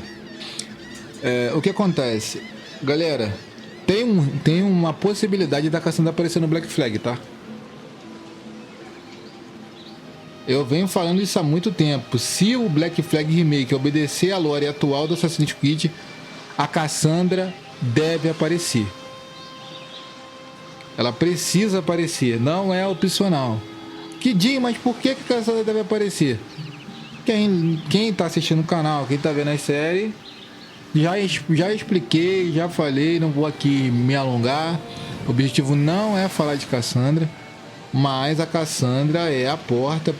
O que acontece? Galera, tem uma possibilidade da Cassandra aparecer no Black Flag, tá? Eu venho falando isso há muito tempo. Se o Black Flag Remake obedecer a lore atual do Assassin's Creed, a Cassandra deve aparecer. Ela precisa aparecer, não é opcional. Mas por que a Cassandra deve aparecer? Quem tá assistindo o canal, quem tá vendo a série, já expliquei, já falei, não vou aqui me alongar. O objetivo não é falar de Cassandra, mas a Cassandra é a porta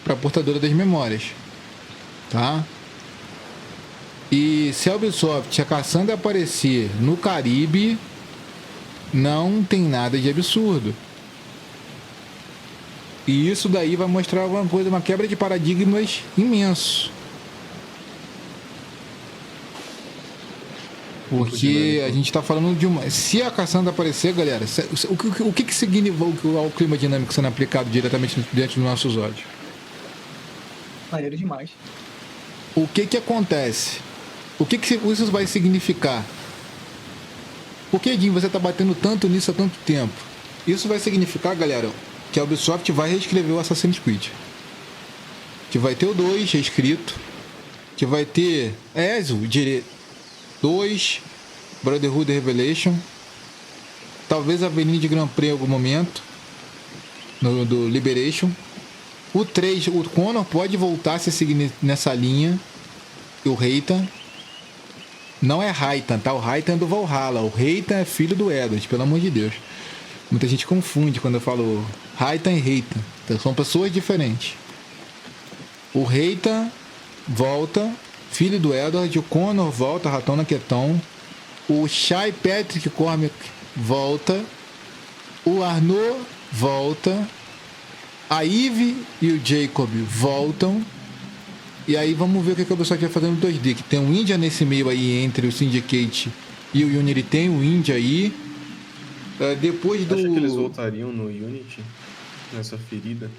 pra portadora das memórias, tá? E se a Ubisoft, a Cassandra aparecer no Caribe, não tem nada de absurdo. E isso daí vai mostrar alguma coisa, uma quebra de paradigmas imenso. Porque a gente tá falando de uma... Se a Cassandra aparecer, galera, o que significa o clima dinâmico sendo aplicado diretamente dentro dos nossos olhos? Maneiro demais. O que acontece? O que isso vai significar? Por que, Jim, você tá batendo tanto nisso há tanto tempo? Isso vai significar, galera, que a Ubisoft vai reescrever o Assassin's Creed. Que vai ter o 2 reescrito. Que vai ter Ezio 2, Brotherhood Revelation. Talvez a Avenida de Grand Prix em algum momento. Do Liberation. O 3, o Connor pode voltar a se seguir nessa linha. E o Reitan. Não é Reitan, tá? O Reitan é do Valhalla. O Reitan é filho do Edward, pelo amor de Deus. Muita gente confunde quando eu falo Reitan e Reitan. Então, são pessoas diferentes. O Reitan volta, filho do Edward. O Connor volta, ratão na Queton. O Shai Patrick Cormac volta. O Arnaud volta. A Eve e o Jacob voltam. E aí vamos ver o que a pessoa vai fazer no 2D. Que tem um Índia nesse meio aí entre o Syndicate e o Unity. Tem o Índia aí. Depois do... Acha que eles voltariam no Unity? Nessa ferida?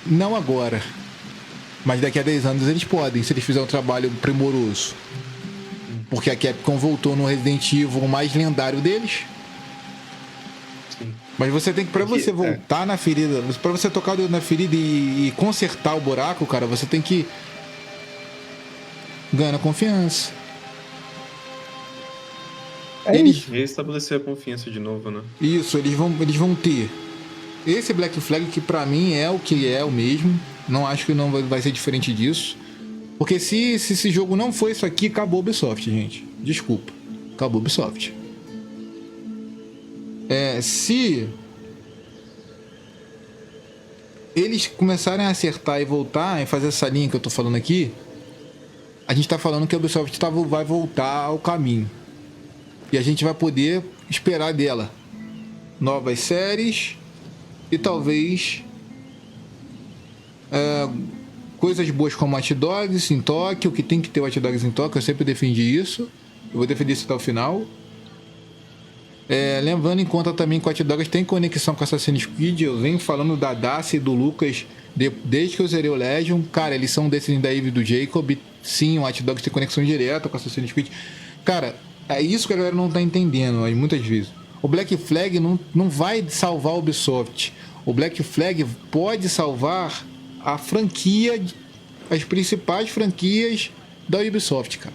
Não agora. Mas daqui a 10 anos eles podem, se eles fizerem um trabalho primoroso. Porque a Capcom voltou no Resident Evil mais lendário deles. Sim. Mas você tem que, pra você voltar na ferida, pra você tocar o dedo na ferida e consertar o buraco, cara, você tem que ganhar confiança. Eles, Restabelecer a confiança de novo, né? isso, eles vão ter esse Black Flag que pra mim é o que é o mesmo. Não acho que não vai ser diferente disso. Porque se esse jogo não for isso aqui, acabou a Ubisoft, gente. Desculpa. Acabou a Ubisoft. Se eles começarem a acertar e voltar e fazer essa linha que eu tô falando aqui, a gente tá falando que a Ubisoft vai voltar ao caminho. E a gente vai poder esperar dela novas séries e talvez coisas boas como Watch Dogs em Tóquio, que tem que ter Watch Dogs em Tóquio, eu sempre defendi isso. Eu vou defender isso até o final. Levando em conta também que o Watch Dogs tem conexão com Assassin's Creed. Eu venho falando da Dacia e do Lucas desde que eu zerei o Legion. Cara, eles são descendentes da Eve e do Jacob. Sim, o Watch Dogs tem conexão direta com Assassin's Creed. Cara, é isso que a galera não tá entendendo muitas vezes. O Black Flag não vai salvar a Ubisoft. O Black Flag pode salvar a franquia, as principais franquias da Ubisoft, cara.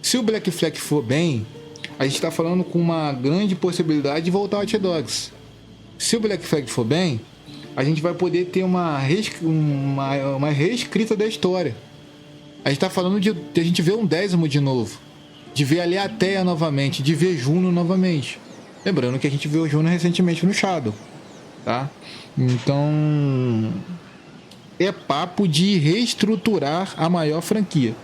Se o Black Flag for bem, a gente tá falando com uma grande possibilidade de voltar ao Watch Dogs. Se o Black Flag for bem, a gente vai poder ter uma reescrita da história. A gente tá falando de a gente ver um 10º de novo, de ver a Leateia novamente, de ver Juno novamente. Lembrando que a gente viu o Juno recentemente no Shadow, tá? Então é papo de reestruturar a maior franquia.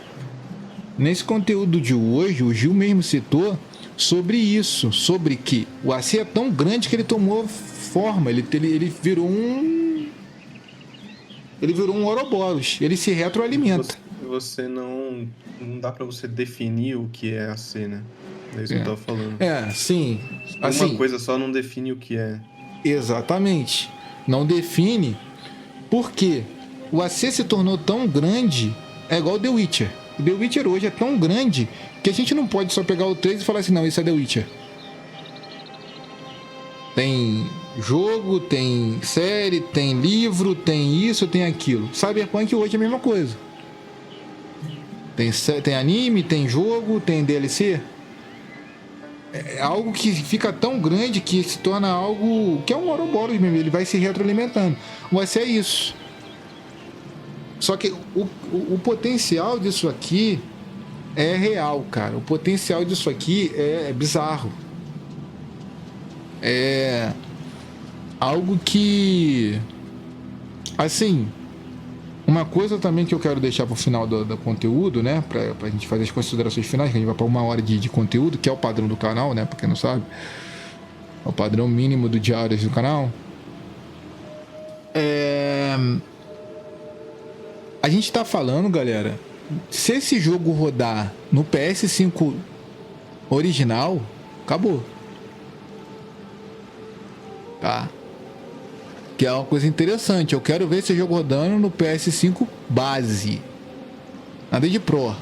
Nesse conteúdo de hoje, o Gil mesmo citou sobre isso, sobre que o AC é tão grande que ele tomou forma, ele virou um Ouroboros, ele se retroalimenta. Você não dá pra você definir o que é AC, né? É isso que eu tava falando. Sim. Uma coisa só não define o que é. Exatamente. Não define porque o AC se tornou tão grande, é igual The Witcher. O The Witcher hoje é tão grande que a gente não pode só pegar o 3 e falar assim, não, isso é The Witcher. Tem jogo, tem série, tem livro, tem isso, tem aquilo. Cyberpunk hoje é a mesma coisa. Tem anime, tem jogo, tem DLC. É algo que fica tão grande que se torna algo que é um Ouroboros mesmo, ele vai se retroalimentando. Vai ser isso. Só que o potencial disso aqui é real, cara. O potencial disso aqui é bizarro. É algo que, assim, uma coisa também que eu quero deixar pro final do conteúdo, né? Pra gente fazer as considerações finais, que a gente vai pra 1 hora de conteúdo, que é o padrão do canal, né? Pra quem não sabe. É o padrão mínimo do diários do canal. A gente tá falando, galera, se esse jogo rodar no PS5 original, acabou. Tá? Que é uma coisa interessante. Eu quero ver esse jogo rodando no PS5 base. Nada de Pro.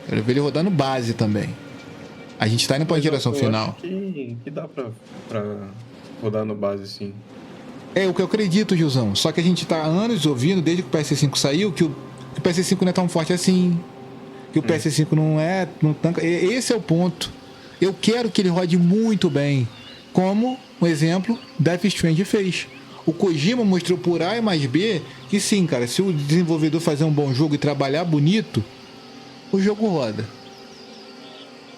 Quero ver ele rodando base também. A gente tá indo pra geração final. Acho que dá pra rodar no base, sim. É o que eu acredito, Gilzão. Só que a gente tá há anos ouvindo, desde que o PS5 saiu, que o PS5 não é tão forte assim. Que o PS5 não tanca. Esse é o ponto. Eu quero que ele rode muito bem. Como, um exemplo, Death Stranding fez. O Kojima mostrou por A e mais B que sim, cara, se o desenvolvedor fazer um bom jogo e trabalhar bonito, o jogo roda.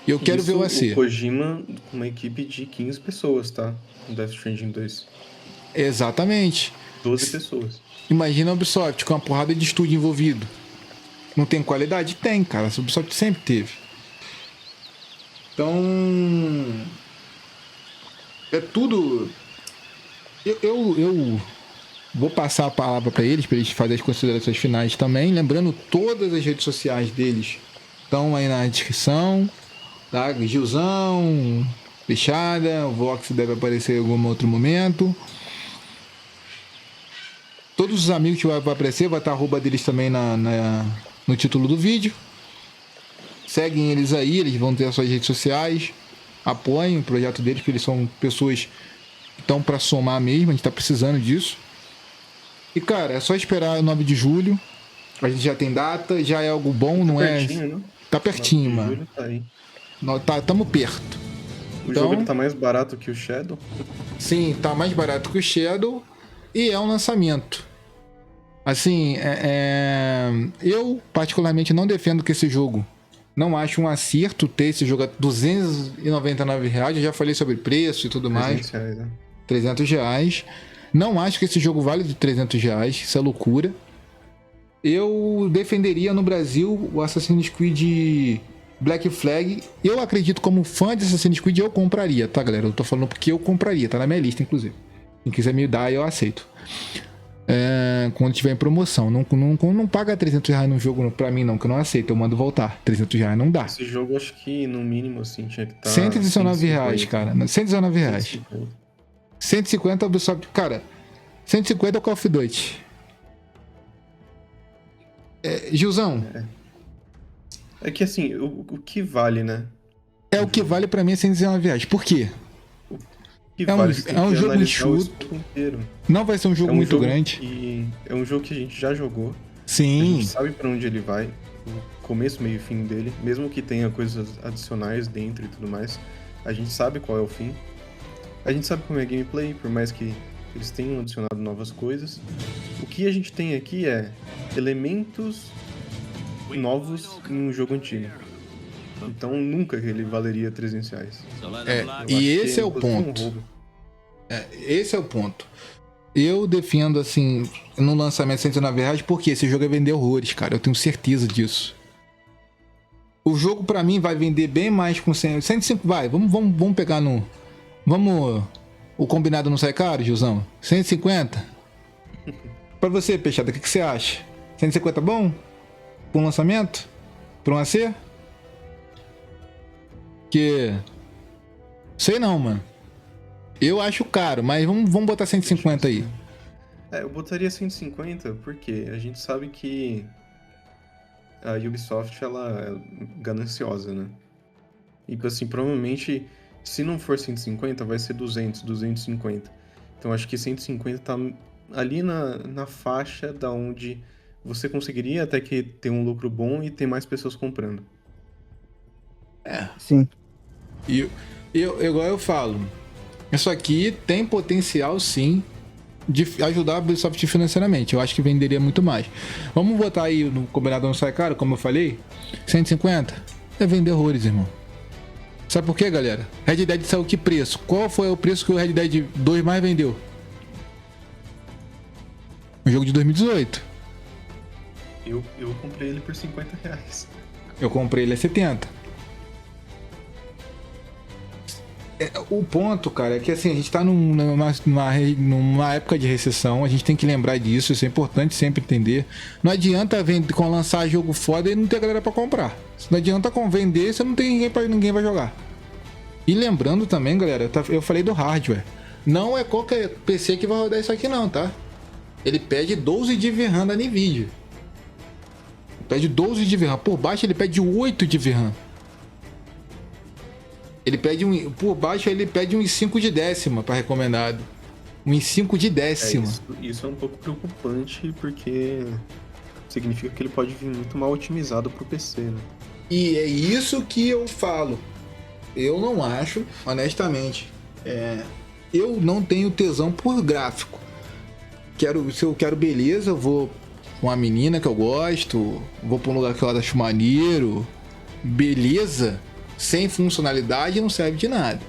E eu quero ver o AC. O Kojima com uma equipe de 15 pessoas, tá? No Death Stranding 2. Exatamente. 12 pessoas. Imagina a Ubisoft com uma porrada de estúdio envolvido. Não tem qualidade? Tem, cara. A Ubisoft sempre teve. Então... é tudo... Eu vou passar a palavra para eles fazerem as considerações finais também. Lembrando, todas as redes sociais deles estão aí na descrição. Tá? Gilzão, Bichada, o Vox deve aparecer em algum outro momento. todos os amigos que vai aparecer, vai estar a arroba deles também no título do vídeo. Seguem eles aí, eles vão ter as suas redes sociais. Apoiem o projeto deles, porque eles são pessoas que estão para somar mesmo, a gente tá precisando disso. E cara, é só esperar o 9 de julho. A gente já tem data, já é algo bom, não pertinho, é? né? Tá pertinho, 9 de mano. julho tá aí. Tamo perto. O Então, jogo ele tá mais barato que o Shadow. sim, tá mais barato que o Shadow e é um lançamento. Assim, eu particularmente não defendo que esse jogo, não acho um acerto ter esse jogo a R$299. Eu já falei sobre preço e tudo mais. R$300, né? R$300. Não acho que esse jogo vale de R$300. Isso é loucura. Eu defenderia no Brasil o Assassin's Creed Black Flag. Eu acredito, como fã de Assassin's Creed, eu compraria, tá, galera? Eu tô falando porque eu compraria, tá na minha lista, inclusive. Quem quiser me dar, eu aceito. Quando tiver em promoção. Não paga R$300 num jogo pra mim, não, que eu não aceito. Eu mando voltar. R$300 não dá. Esse jogo, acho que no mínimo, assim, tinha que estar... R$119, cara. R$119. 150 é o Ubisoft. Cara, 150 é o Call of Duty. Gilzão. É que assim, o que vale, né? O que vale pra mim é R$119. Por quê? O que É um- vale, você tem é um que jogo analisar o enxuto. escopo inteiro. Não vai ser um jogo muito grande. É um jogo que a gente já jogou. A Sim. gente sabe pra onde ele vai. O começo, meio e fim dele. Mesmo que tenha coisas adicionais dentro e tudo mais. A gente sabe qual é o fim. A gente sabe como é a gameplay, por mais que eles tenham adicionado novas coisas. O que a gente tem aqui é elementos novos em um jogo antigo. Então nunca que ele valeria R$300. E esse é o inclusive, ponto. um roubo. Esse é o ponto. Eu defendo, assim, no lançamento R$109, porque esse jogo vai vender horrores, cara. Eu tenho certeza disso. O jogo, pra mim, vai vender bem mais com 105. Vai, vamos pegar no... Vamos... O combinado não sai caro, Gilzão? 150? Pra você, Peixada, o que você acha? 150 bom? Pra um lançamento? Pra um AC? Que... Sei não, mano. Eu acho caro, mas vamos botar 150 aí. Eu botaria 150 porque a gente sabe que a Ubisoft, ela é gananciosa, né? E assim, provavelmente, se não for 150, vai ser 200, 250. Então acho que 150 tá ali na faixa da onde você conseguiria até que ter um lucro bom e ter mais pessoas comprando. Sim. E igual eu falo, isso aqui tem potencial sim de ajudar a Ubisoft financeiramente. Eu acho que venderia muito mais. Vamos botar aí no combinado não sai caro, como eu falei, 150? É vender horrores, irmão. Sabe por quê, galera? Red Dead saiu que preço? Qual foi o preço que o Red Dead 2 mais vendeu? Um jogo de 2018. Eu comprei ele por R$50. Eu comprei ele a 70. O ponto, cara, é que assim, a gente tá numa época de recessão, a gente tem que lembrar disso, isso é importante sempre entender. Não adianta lançar jogo foda e não ter galera pra comprar. Não adianta vender, você não tem ninguém vai jogar. E lembrando também, galera, eu falei do hardware. Não é qualquer PC que vai rodar isso aqui não, tá? Ele pede 12 de VRAM da NVIDIA. Pede 12 de VRAM. Por baixo ele pede 8 de VRAM. Ele pede por baixo ele pede um i5 de décima para recomendado. Um i5 de décima. Isso é um pouco preocupante porque significa que ele pode vir muito mal otimizado pro PC, né? E é isso que eu falo. Eu não acho, honestamente. Eu não tenho tesão por gráfico. Se eu quero beleza, eu vou com uma menina que eu gosto, vou pra um lugar que eu acho maneiro. Beleza sem funcionalidade não serve de nada.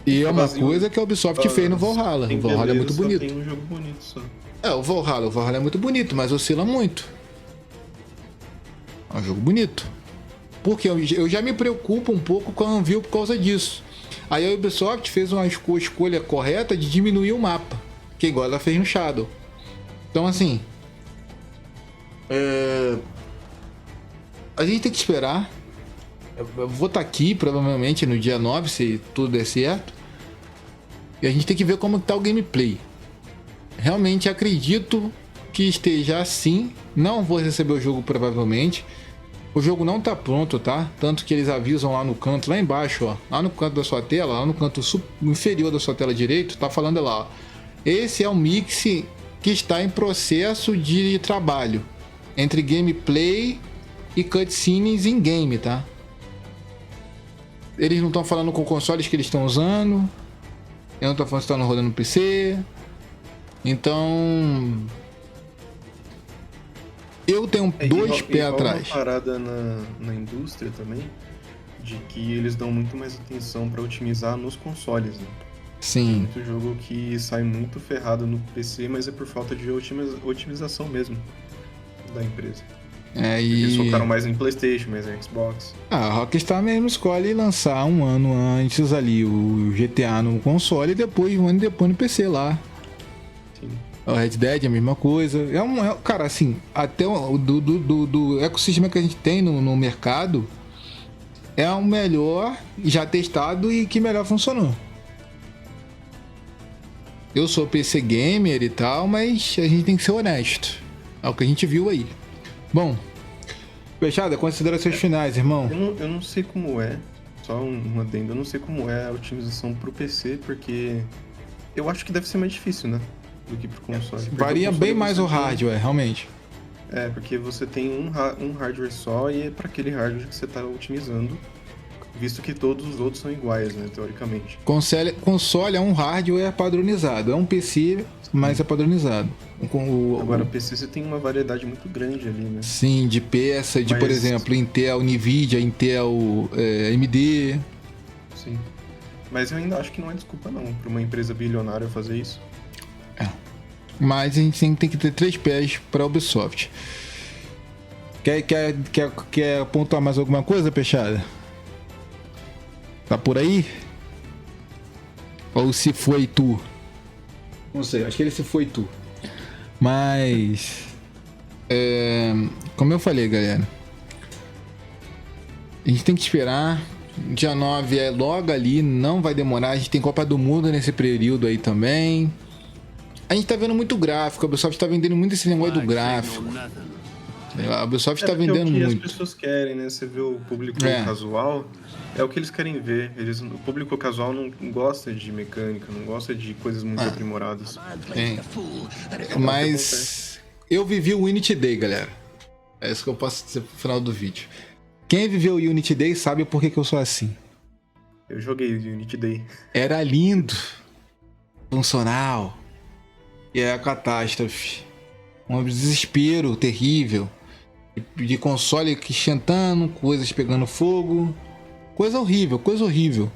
E é uma coisa que a Ubisoft fez no Valhalla. O Valhalla é muito bonito. Tem um jogo bonito só. O Valhalla é muito bonito, mas oscila muito. É um jogo bonito. Porque eu já me preocupo um pouco com a Anvil por causa disso. Aí a Ubisoft fez uma escolha correta de diminuir o mapa, que igual ela fez no Shadow. Então assim, a gente tem que esperar. Eu vou estar aqui provavelmente no dia 9, se tudo der certo. E a gente tem que ver como tá o gameplay. realmente acredito que esteja assim. Não vou receber o jogo provavelmente. O jogo não tá pronto, tá? Tanto que eles avisam lá no canto, lá embaixo, ó. Lá no canto da sua tela, lá no canto inferior da sua tela direito, tá falando lá, ó. Esse é um mix que está em processo de trabalho entre gameplay e cutscenes em game, tá? Eles não estão falando com consoles que eles estão usando. Eu não tô falando se está rodando no PC. Então... eu tenho dois pés atrás. Uma parada na indústria também, de que eles dão muito mais atenção para otimizar nos consoles, né? Sim. Tem muito jogo que sai muito ferrado no PC, mas é por falta de otimização mesmo da empresa. Eles focaram mais em PlayStation, mais em Xbox. A Rockstar mesmo escolhe lançar um ano antes ali o GTA no console e depois um ano depois no PC lá. Sim. O Red Dead é a mesma coisa. Cara, assim, até do ecossistema que a gente tem no mercado, é o melhor já testado e que melhor funcionou. Eu sou PC gamer e tal, mas a gente tem que ser honesto. É o que a gente viu aí. Bom, Peixada, considerações finais, irmão. Eu não sei como é, só um adendo, eu não sei como é a otimização pro PC, porque eu acho que deve ser mais difícil, né? Do que pro console. Varia bem mais o hardware, realmente. É, porque você tem um hardware só e é para aquele hardware que você tá otimizando, visto que todos os outros são iguais, né, teoricamente. Console é um hardware padronizado, é um PC, mas é padronizado. Agora, PC você tem uma variedade muito grande ali, né? Sim, de peça, Mas... por exemplo, Intel, Nvidia, Intel, AMD. Sim. Mas eu ainda acho que não é desculpa não, para uma empresa bilionária fazer isso. Mas a gente tem que ter 3 pés para a Ubisoft. Quer pontuar mais alguma coisa, Peixada? Tá por aí? Ou se foi tu? Não sei, acho que ele se foi tu. Mas... como eu falei, galera, a gente tem que esperar. Dia 9 é logo ali, não vai demorar. A gente tem Copa do Mundo nesse período aí também. A gente tá vendo muito gráfico, a Ubisoft tá vendendo muito esse negócio do gráfico. A Ubisoft tá vendendo muito. É o que as pessoas querem, né? Você vê o público casual, é o que eles querem ver. O público casual não gosta de mecânica, não gosta de coisas muito aprimoradas. Mas eu vivi o Unity Day, galera. É isso que eu posso dizer pro final do vídeo. Quem viveu o Unity Day sabe por que eu sou assim. Eu joguei o Unity Day. Era lindo, funcional, e é a catástrofe. Um desespero terrível. De console que esquentando, coisas pegando fogo. Coisa horrível, coisa horrível.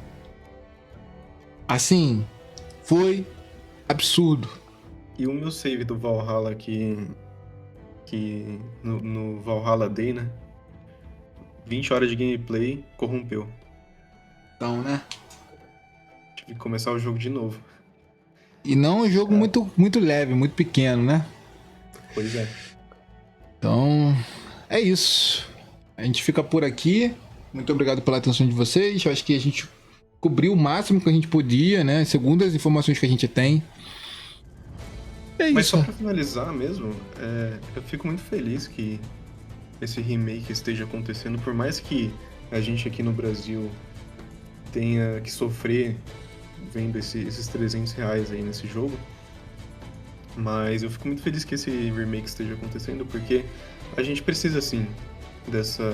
Assim, foi absurdo. E o meu save do Valhalla que no Valhalla Day, né? 20 horas de gameplay, corrompeu. Então, né? Tive que começar o jogo de novo. E não um jogo muito leve, muito pequeno, né? Pois é. Então, é isso. A gente fica por aqui. Muito obrigado pela atenção de vocês. Eu acho que a gente cobriu o máximo que a gente podia, né? Segundo as informações que a gente tem. É Mas isso. só pra finalizar mesmo, eu fico muito feliz que esse remake esteja acontecendo, por mais que a gente aqui no Brasil tenha que sofrer vendo esses R$300 aí nesse jogo. Mas eu fico muito feliz que esse remake esteja acontecendo, porque a gente precisa, sim, dessa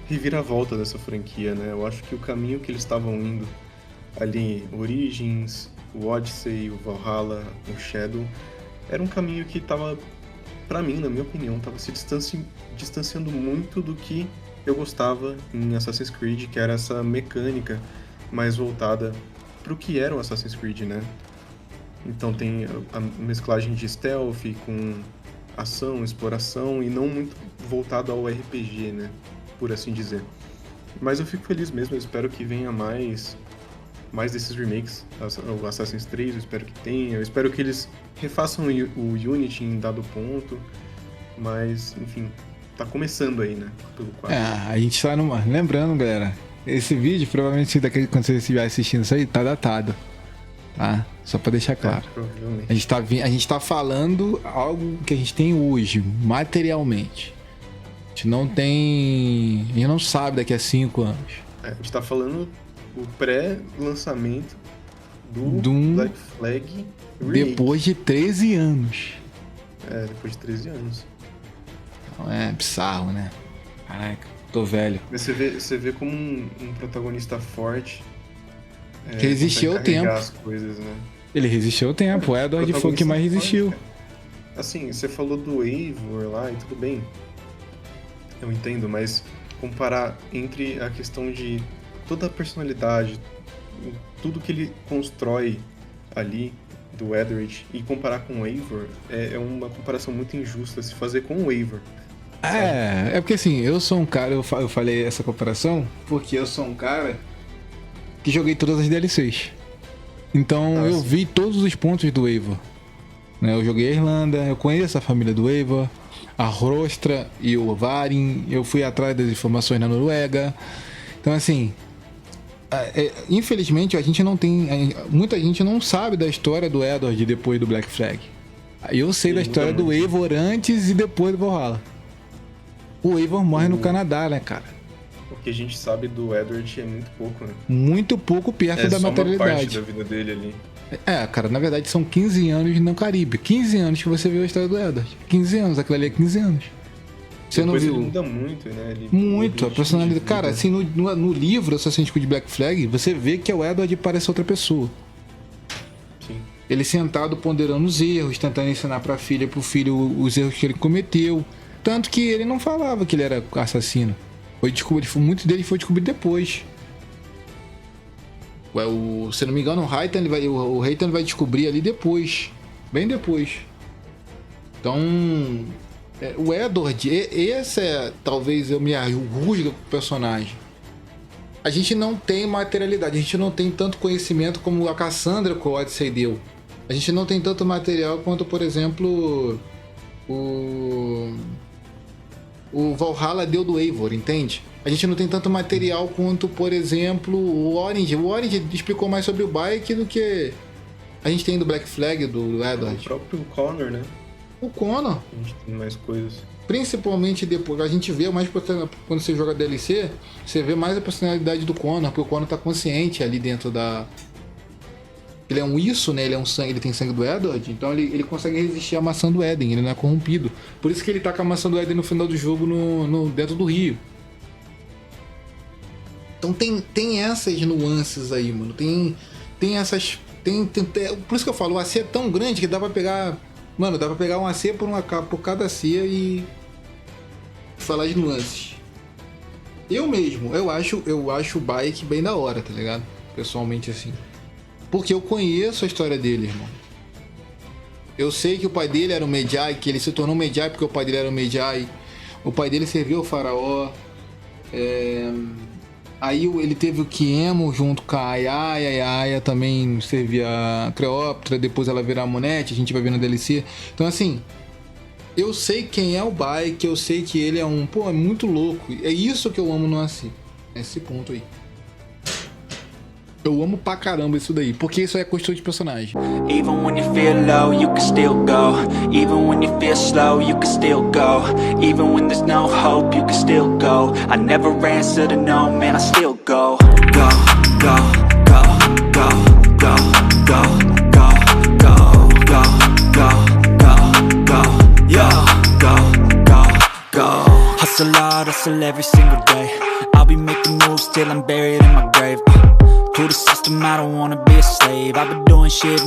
reviravolta dessa franquia, né? Eu acho que o caminho que eles estavam indo ali, Origins, o Odyssey, o Valhalla, o Shadow, era um caminho que tava, pra mim, na minha opinião, tava se distanciando muito do que eu gostava em Assassin's Creed, que era essa mecânica mais voltada pro que era o Assassin's Creed, né? Então tem a mesclagem de stealth com ação, exploração e não muito voltado ao RPG, né? Por assim dizer. Mas eu fico feliz mesmo, eu espero que venha mais desses remakes. O Assassin's 3 eu espero que tenha, eu espero que eles refaçam o Unity em dado ponto. Mas, enfim, tá começando aí, né? Pelo 4. A gente tá numa... Lembrando, galera, esse vídeo, provavelmente quando você estiver assistindo isso aí, tá datado. tá? Só pra deixar claro. Provavelmente. A gente tá falando algo que a gente tem hoje, materialmente. A gente não tem... A gente não sabe daqui a 5 anos. A gente tá falando o pré-lançamento do Doom Black Flag Remake. depois de 13 anos. Depois de 13 anos. Então é bizarro, né? Caraca, tô velho. Mas você vê como um protagonista forte Resistiu ao consegue carregar tempo. as coisas, né? Ele resistiu ao tempo, o Edward foi o que mais resistiu. Forte, cara. Assim, você falou do Eivor lá e tudo bem. Eu entendo, mas comparar entre a questão de toda a personalidade, tudo que ele constrói ali do Edward e comparar com o Eivor é uma comparação muito injusta se fazer com o Eivor. É porque assim, eu sou um cara, eu falei essa comparação porque eu sou um cara que joguei todas as DLCs. Então eu vi todos os pontos do Eivor. Né? Eu joguei a Irlanda, eu conheço a família do Eivor, a Rostra e o Varin, eu fui atrás das informações na Noruega. Então assim, infelizmente a gente não tem, muita gente não sabe da história do Edward depois do Black Flag. Eu sei da história do Eivor antes e depois do Valhalla. O Eivor morre no Canadá, né, cara? O que a gente sabe do Edward é muito pouco, né? Muito pouco perto da só uma parte materialidade. da vida dele ali. Cara, na verdade são 15 anos no Caribe. 15 anos que você viu a história do Edward. 15 anos, aquilo ali é 15 anos. Você Depois não viu? ele muda muito, né? Muito, a ele personalidade. Cara, vida. assim, no livro Assassin's Creed Black Flag, você vê que o Edward parece outra pessoa. Sim. Ele sentado ponderando os erros, tentando ensinar pra filha, pro filho os erros que ele cometeu. Tanto que ele não falava que ele era assassino. Muito dele foi descobrido depois. Se não me engano, o Reitan vai descobrir ali depois. Bem depois. Então, o Edward, esse é talvez eu me rusga com o personagem. A gente não tem materialidade, a gente não tem tanto conhecimento como a Cassandra com o Odyssey deu. A gente não tem tanto material quanto, por exemplo, o Valhalla deu do Eivor, entende? A gente não tem tanto material quanto, por exemplo, o Orange. O Orange explicou mais sobre o bike do que a gente tem do Black Flag, do Edward. O próprio Connor, né? O Connor. A gente tem mais coisas. Principalmente depois, a gente vê mais quando você joga DLC, você vê mais a personalidade do Connor, porque o Connor tá consciente ali dentro da... Ele é um isso, né? Ele é um sangue, ele tem sangue do Edward, então ele consegue resistir à maçã do Éden, ele não é corrompido. Por isso que ele tá com a maçã do Éden no final do jogo dentro do rio. Então tem essas nuances aí, mano. Tem essas... por isso que eu falo, o AC é tão grande que dá pra pegar... Mano, dá pra pegar um AC por cada AC e falar de nuances. Eu mesmo, eu acho o bike bem da hora, tá ligado? Pessoalmente assim. Porque eu conheço a história dele, irmão. Eu sei que o pai dele era um Medjay, que ele se tornou Medjay porque o pai dele era um Medjay. O pai dele serviu ao faraó. Aí ele teve o Kiemo junto com a Aya. A Aya também servia a Cleópatra. Depois ela virou a Monete, a gente vai ver no DLC. Então assim, eu sei quem é o Bike, eu sei que ele é um... Pô, é muito louco. É isso que eu amo no AC. Esse ponto aí. Eu amo pra caramba isso daí, porque isso é construção de personagem. Even when you feel low, you can still go. Even when you feel slow, you can still go. Even when there's no hope, you can still go. I never answer to no, man, I still go. Go, go, go, go, go, go, go, go, go, go, go, go, yo, go, go, go. Hustle hard, hustle every single day. I'll be making moves till I'm buried in my grave. To the system, I don't wanna be a slave. I've been doing shit